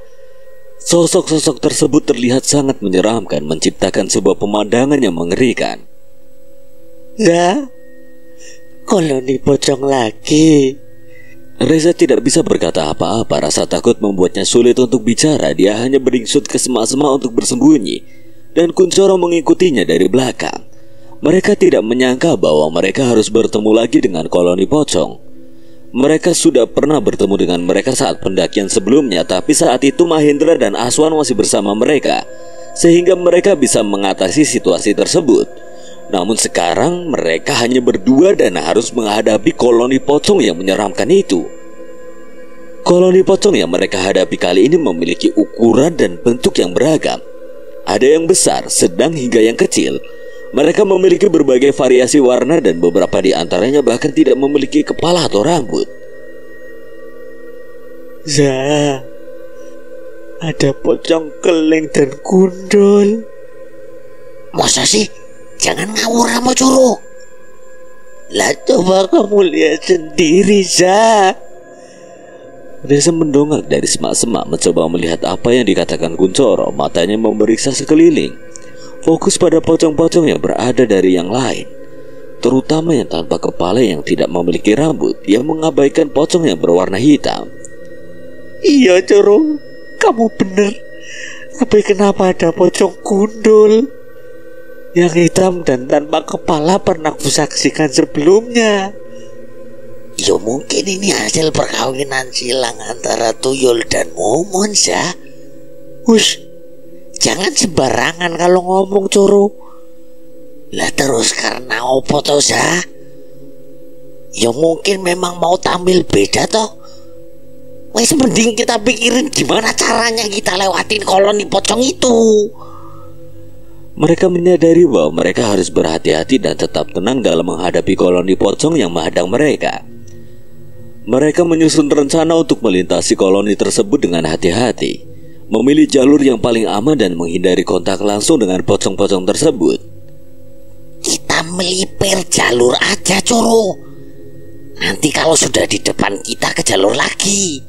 Sosok-sosok tersebut terlihat sangat menyeramkan, menciptakan sebuah pemandangan yang mengerikan. Ya, koloni pocong lagi. Reza tidak bisa berkata apa-apa. Rasa takut membuatnya sulit untuk bicara. Dia hanya beringsut ke semak-semak untuk bersembunyi, dan Kunchoro mengikutinya dari belakang. Mereka tidak menyangka bahwa mereka harus bertemu lagi dengan koloni pocong. Mereka sudah pernah bertemu dengan mereka saat pendakian sebelumnya, tapi saat itu Mahendra dan Aswan masih bersama mereka, sehingga mereka bisa mengatasi situasi tersebut. Namun sekarang mereka hanya berdua dan harus menghadapi koloni pocong yang menyeramkan itu. Koloni pocong yang mereka hadapi kali ini memiliki ukuran dan bentuk yang beragam. Ada yang besar, sedang hingga yang kecil. Mereka memiliki berbagai variasi warna dan beberapa di antaranya bahkan tidak memiliki kepala atau rambut. Za, ada pocong keling dan gundul. Masa sih? Jangan ngawur kamu Coro. Lah coba kamu lihat sendiri Za. Reza mendongak dari semak-semak mencoba melihat apa yang dikatakan Kuncoro. Matanya memeriksa sekeliling, fokus pada pocong-pocong yang berada dari yang lain, terutama yang tanpa kepala yang tidak memiliki rambut, yang mengabaikan pocong yang berwarna hitam. Iya Coro, kamu benar. Tapi kenapa ada pocong gundul yang hitam dan tanpa kepala pernah kusaksikan sebelumnya? Ya mungkin ini hasil perkawinan silang antara tuyul dan momon ya. Hush, Jangan sembarangan kalau ngomong Coro. Lah terus karena opo toh ya? Ya mungkin memang mau tampil beda toh. Wes mending kita pikirin gimana caranya kita lewatin koloni pocong itu. Mereka menyadari bahwa mereka harus berhati-hati dan tetap tenang dalam menghadapi koloni pocong yang menghadang mereka. Mereka menyusun rencana untuk melintasi koloni tersebut dengan hati-hati, memilih jalur yang paling aman dan menghindari kontak langsung dengan pocong-pocong tersebut. Kita melipir jalur aja Coro. Nanti kalau sudah di depan kita ke jalur lagi.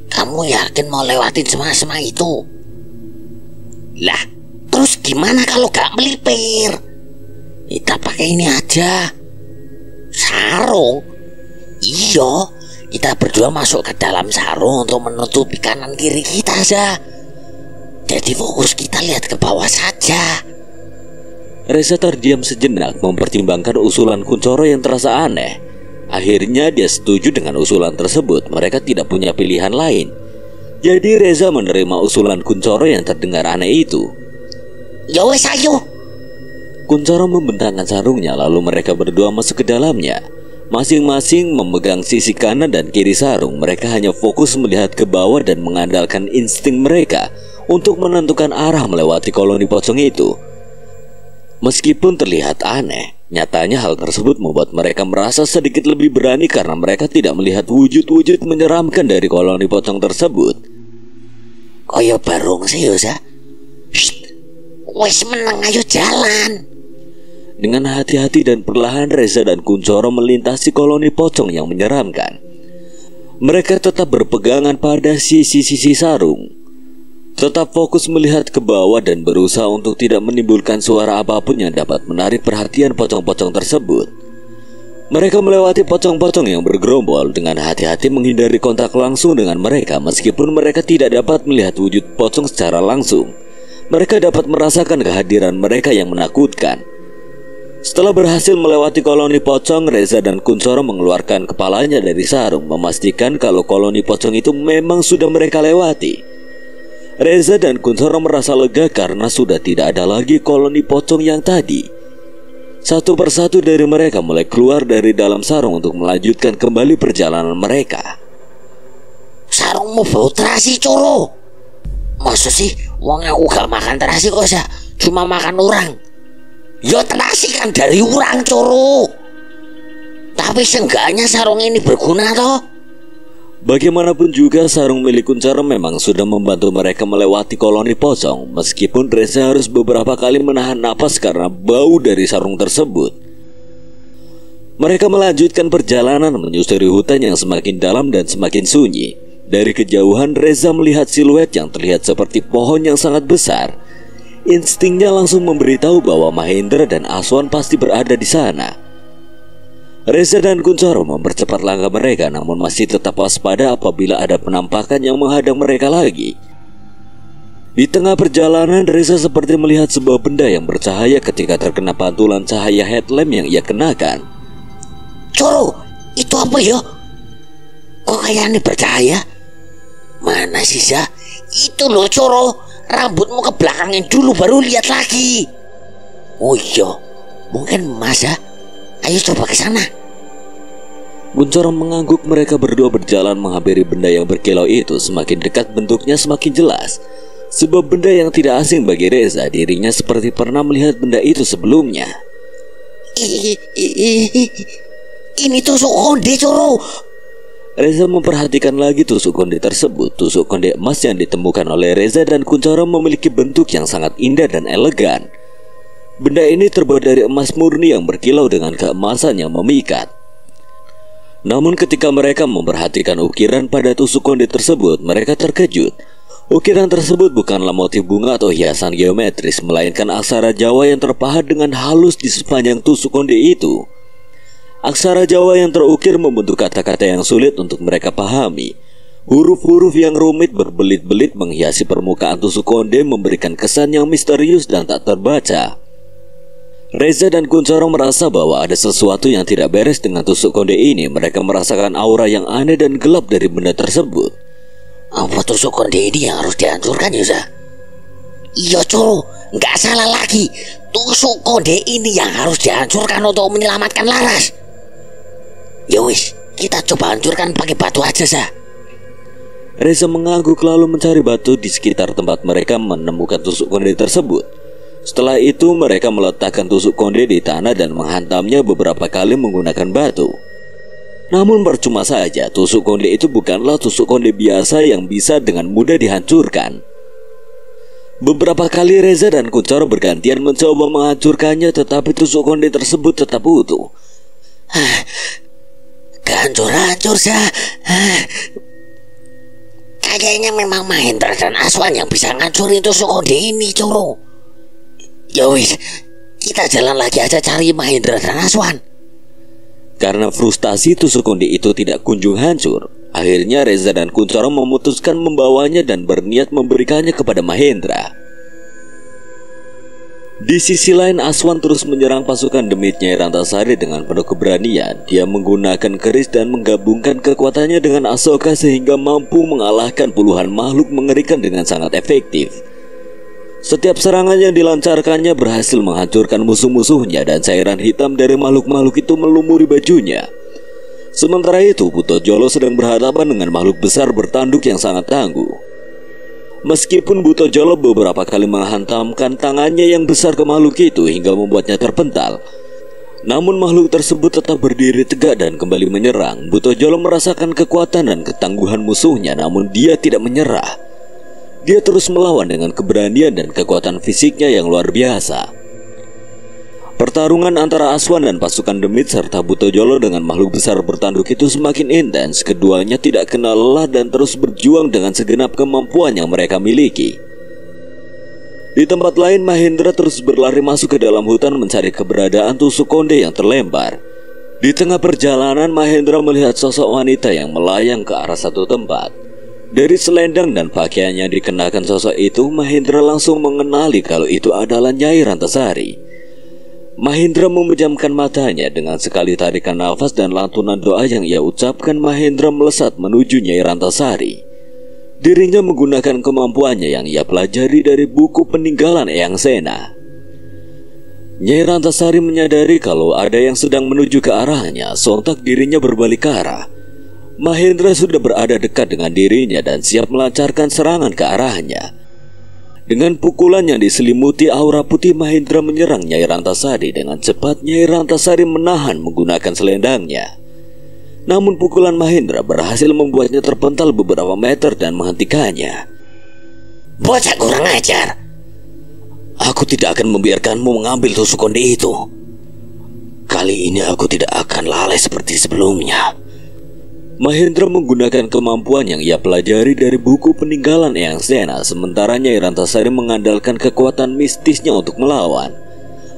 Kamu yakin mau lewatin semua itu? Lah, terus gimana kalau gak melipir? Kita pakai ini aja, sarung. Iya, kita berdua masuk ke dalam sarung untuk menutupi kanan kiri kita aja. Jadi fokus kita lihat ke bawah saja. Reza terdiam sejenak mempertimbangkan usulan Kuncoro yang terasa aneh. Akhirnya dia setuju dengan usulan tersebut. Mereka tidak punya pilihan lain. Jadi Reza menerima usulan Kuncoro yang terdengar aneh itu. Ya wes ayo. Kuncoro membentangkan sarungnya, lalu mereka berdua masuk ke dalamnya. Masing-masing memegang sisi kanan dan kiri sarung. Mereka hanya fokus melihat ke bawah dan mengandalkan insting mereka untuk menentukan arah melewati koloni pocong itu. Meskipun terlihat aneh, nyatanya hal tersebut membuat mereka merasa sedikit lebih berani karena mereka tidak melihat wujud-wujud menyeramkan dari koloni pocong tersebut. Koyo barung sih ya. Wes meneng, ayo jalan. Dengan hati-hati dan perlahan Reza dan Kuncoro melintasi koloni pocong yang menyeramkan. Mereka tetap berpegangan pada sisi-sisi sarung, tetap fokus melihat ke bawah dan berusaha untuk tidak menimbulkan suara apapun yang dapat menarik perhatian pocong-pocong tersebut. Mereka melewati pocong-pocong yang bergerombol dengan hati-hati menghindari kontak langsung dengan mereka. Meskipun mereka tidak dapat melihat wujud pocong secara langsung, mereka dapat merasakan kehadiran mereka yang menakutkan. Setelah berhasil melewati koloni pocong, Reza dan Kuncoro mengeluarkan kepalanya dari sarung, memastikan kalau koloni pocong itu memang sudah mereka lewati. Reza dan Kuncoro merasa lega karena sudah tidak ada lagi koloni pocong yang tadi. Satu persatu dari mereka mulai keluar dari dalam sarung untuk melanjutkan kembali perjalanan mereka. Sarungmu bau terasi Coro. Masa sih wong aku gak makan terasi kok ya, cuma makan orang. Ya terasi kan dari orang Coro. Tapi seenggaknya sarung ini berguna toh. Bagaimanapun juga sarung milik Kuncoro memang sudah membantu mereka melewati koloni pocong. Meskipun Reza harus beberapa kali menahan napas karena bau dari sarung tersebut. Mereka melanjutkan perjalanan menyusuri hutan yang semakin dalam dan semakin sunyi. Dari kejauhan Reza melihat siluet yang terlihat seperti pohon yang sangat besar. Instingnya langsung memberitahu bahwa Mahendra dan Aswan pasti berada di sana. Reza dan Kuncoro mempercepat langkah mereka, namun masih tetap waspada apabila ada penampakan yang menghadang mereka lagi. Di tengah perjalanan, Reza seperti melihat sebuah benda yang bercahaya ketika terkena pantulan cahaya headlamp yang ia kenakan. Coro, itu apa ya? Kok kayaknya bercahaya? Mana sih ya? Itu loh Coro, rambutmu ke belakangin dulu baru lihat lagi. Oh iya, mungkin Mas ya. Ayo coba ke sana. Kuncoro mengangguk. Mereka berdua berjalan menghampiri benda yang berkilau itu. Semakin dekat bentuknya semakin jelas. Sebuah benda yang tidak asing bagi Reza. Dirinya seperti pernah melihat benda itu sebelumnya. Ini tusuk konde Coro. Reza memperhatikan lagi tusuk konde tersebut. Tusuk konde emas yang ditemukan oleh Reza dan Kuncoro memiliki bentuk yang sangat indah dan elegan. Benda ini terbuat dari emas murni yang berkilau dengan keemasan yang memikat. Namun ketika mereka memperhatikan ukiran pada tusuk konde tersebut, mereka terkejut. Ukiran tersebut bukanlah motif bunga atau hiasan geometris, melainkan aksara Jawa yang terpahat dengan halus di sepanjang tusuk konde itu. Aksara Jawa yang terukir membentuk kata-kata yang sulit untuk mereka pahami. Huruf-huruf yang rumit berbelit-belit menghiasi permukaan tusuk konde, memberikan kesan yang misterius dan tak terbaca. Reza dan Kunchoro merasa bahwa ada sesuatu yang tidak beres dengan tusuk konde ini. Mereka merasakan aura yang aneh dan gelap dari benda tersebut. Apa tusuk konde ini yang harus dihancurkan, Yusa? Iya, Coro, nggak salah lagi. Tusuk konde ini yang harus dihancurkan untuk menyelamatkan Laras. Yowis, kita coba hancurkan pakai batu aja, Sa. Reza mengangguk lalu mencari batu di sekitar tempat mereka menemukan tusuk konde tersebut. Setelah itu mereka meletakkan tusuk konde di tanah dan menghantamnya beberapa kali menggunakan batu. Namun percuma saja, tusuk konde itu bukanlah tusuk konde biasa yang bisa dengan mudah dihancurkan. Beberapa kali Reza dan Kunchoro bergantian mencoba menghancurkannya, tetapi tusuk konde tersebut tetap utuh. Hancur-hancur, Sa. Kayaknya memang Mahendra dan Aswan yang bisa ngancurin tusuk konde ini, Coro. Yowis, kita jalan lagi aja cari Mahendra dan Aswan. Karena frustasi tusuk konde itu tidak kunjung hancur, akhirnya Reza dan Kunchoro memutuskan membawanya dan berniat memberikannya kepada Mahendra. Di sisi lain, Aswan terus menyerang pasukan demit Nyai Rantasari dengan penuh keberanian. Dia menggunakan keris dan menggabungkan kekuatannya dengan Asoka sehingga mampu mengalahkan puluhan makhluk mengerikan dengan sangat efektif. Setiap serangan yang dilancarkannya berhasil menghancurkan musuh-musuhnya dan cairan hitam dari makhluk-makhluk itu melumuri bajunya. Sementara itu, Buto Jolo sedang berhadapan dengan makhluk besar bertanduk yang sangat tangguh. Meskipun Buto Jolo beberapa kali menghantamkan tangannya yang besar ke makhluk itu hingga membuatnya terpental, namun makhluk tersebut tetap berdiri tegak dan kembali menyerang. Buto Jolo merasakan kekuatan dan ketangguhan musuhnya, namun dia tidak menyerah. Dia terus melawan dengan keberanian dan kekuatan fisiknya yang luar biasa. Pertarungan antara Aswan dan pasukan demit serta Buto Jolo dengan makhluk besar bertanduk itu semakin intens. Keduanya tidak kenal lelah dan terus berjuang dengan segenap kemampuan yang mereka miliki. Di tempat lain, Mahendra terus berlari masuk ke dalam hutan mencari keberadaan tusuk konde yang terlempar. Di tengah perjalanan, Mahendra melihat sosok wanita yang melayang ke arah satu tempat. Dari selendang dan pakaian yang dikenakan sosok itu, Mahendra langsung mengenali kalau itu adalah Nyai Rantasari. Mahendra memejamkan matanya. Dengan sekali tarikan nafas dan lantunan doa yang ia ucapkan, Mahendra melesat menuju Nyai Rantasari. Dirinya menggunakan kemampuannya yang ia pelajari dari buku peninggalan Eyang Sena. Nyai Rantasari menyadari kalau ada yang sedang menuju ke arahnya. Sontak dirinya berbalik ke arah. Mahendra sudah berada dekat dengan dirinya dan siap melancarkan serangan ke arahnya. Dengan pukulan yang diselimuti aura putih, Mahendra menyerang Nyai Rantasari. Dengan cepat Nyai Rantasari menahan menggunakan selendangnya. Namun pukulan Mahendra berhasil membuatnya terpental beberapa meter dan menghentikannya. Bocah kurang ajar. Aku tidak akan membiarkanmu mengambil tusuk konde itu. Kali ini aku tidak akan lalai seperti sebelumnya. Mahendra menggunakan kemampuan yang ia pelajari dari buku peninggalan Eyang Sena, sementara Nyai Rantasari mengandalkan kekuatan mistisnya untuk melawan.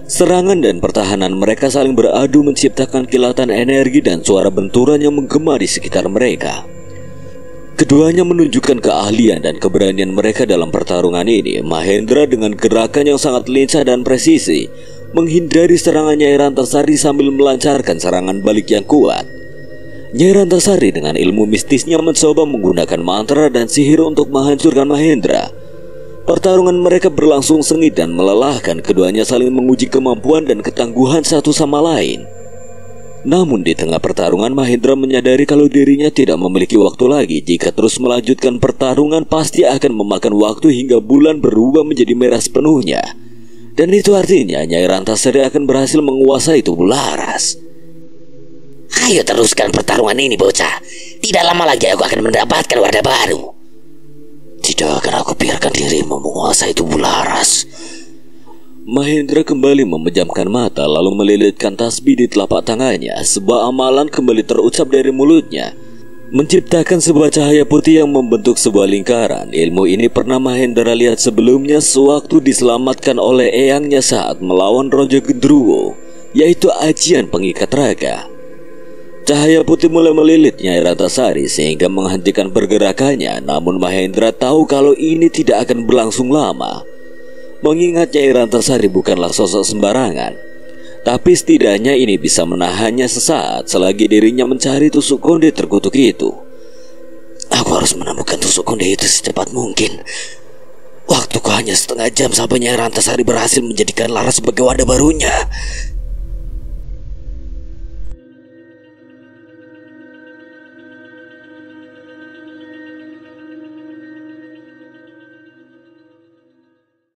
Serangan dan pertahanan mereka saling beradu menciptakan kilatan energi dan suara benturan yang menggema di sekitar mereka. Keduanya menunjukkan keahlian dan keberanian mereka dalam pertarungan ini. Mahendra dengan gerakan yang sangat lincah dan presisi menghindari serangan Nyai Rantasari sambil melancarkan serangan balik yang kuat. Nyai Rantasari dengan ilmu mistisnya mencoba menggunakan mantra dan sihir untuk menghancurkan Mahendra. Pertarungan mereka berlangsung sengit dan melelahkan. Keduanya saling menguji kemampuan dan ketangguhan satu sama lain. Namun di tengah pertarungan, Mahendra menyadari kalau dirinya tidak memiliki waktu lagi. Jika terus melanjutkan pertarungan, pasti akan memakan waktu hingga bulan berubah menjadi merah sepenuhnya. Dan itu artinya Nyai Rantasari akan berhasil menguasai tubuh Laras. Ayo teruskan pertarungan ini, bocah. Tidak lama lagi aku akan mendapatkan wadah baru. Tidak akan aku biarkan dirimu menguasai tubuh Laras. Mahendra kembali memejamkan mata lalu melilitkan tasbih di telapak tangannya. Sebuah amalan kembali terucap dari mulutnya, menciptakan sebuah cahaya putih yang membentuk sebuah lingkaran. Ilmu ini pernah Mahendra lihat sebelumnya sewaktu diselamatkan oleh eyangnya saat melawan Raja Gendruwo, yaitu ajian pengikat raga. Cahaya putih mulai melilit Nyai Rantasari sehingga menghentikan pergerakannya. Namun Mahendra tahu kalau ini tidak akan berlangsung lama. Mengingat Nyai Rantasari bukanlah sosok sembarangan, tapi setidaknya ini bisa menahannya sesaat selagi dirinya mencari tusuk konde terkutuk itu. Aku harus menemukan tusuk konde itu secepat mungkin. Waktuku hanya setengah jam sampai Nyai Rantasari berhasil menjadikan Laras sebagai wadah barunya.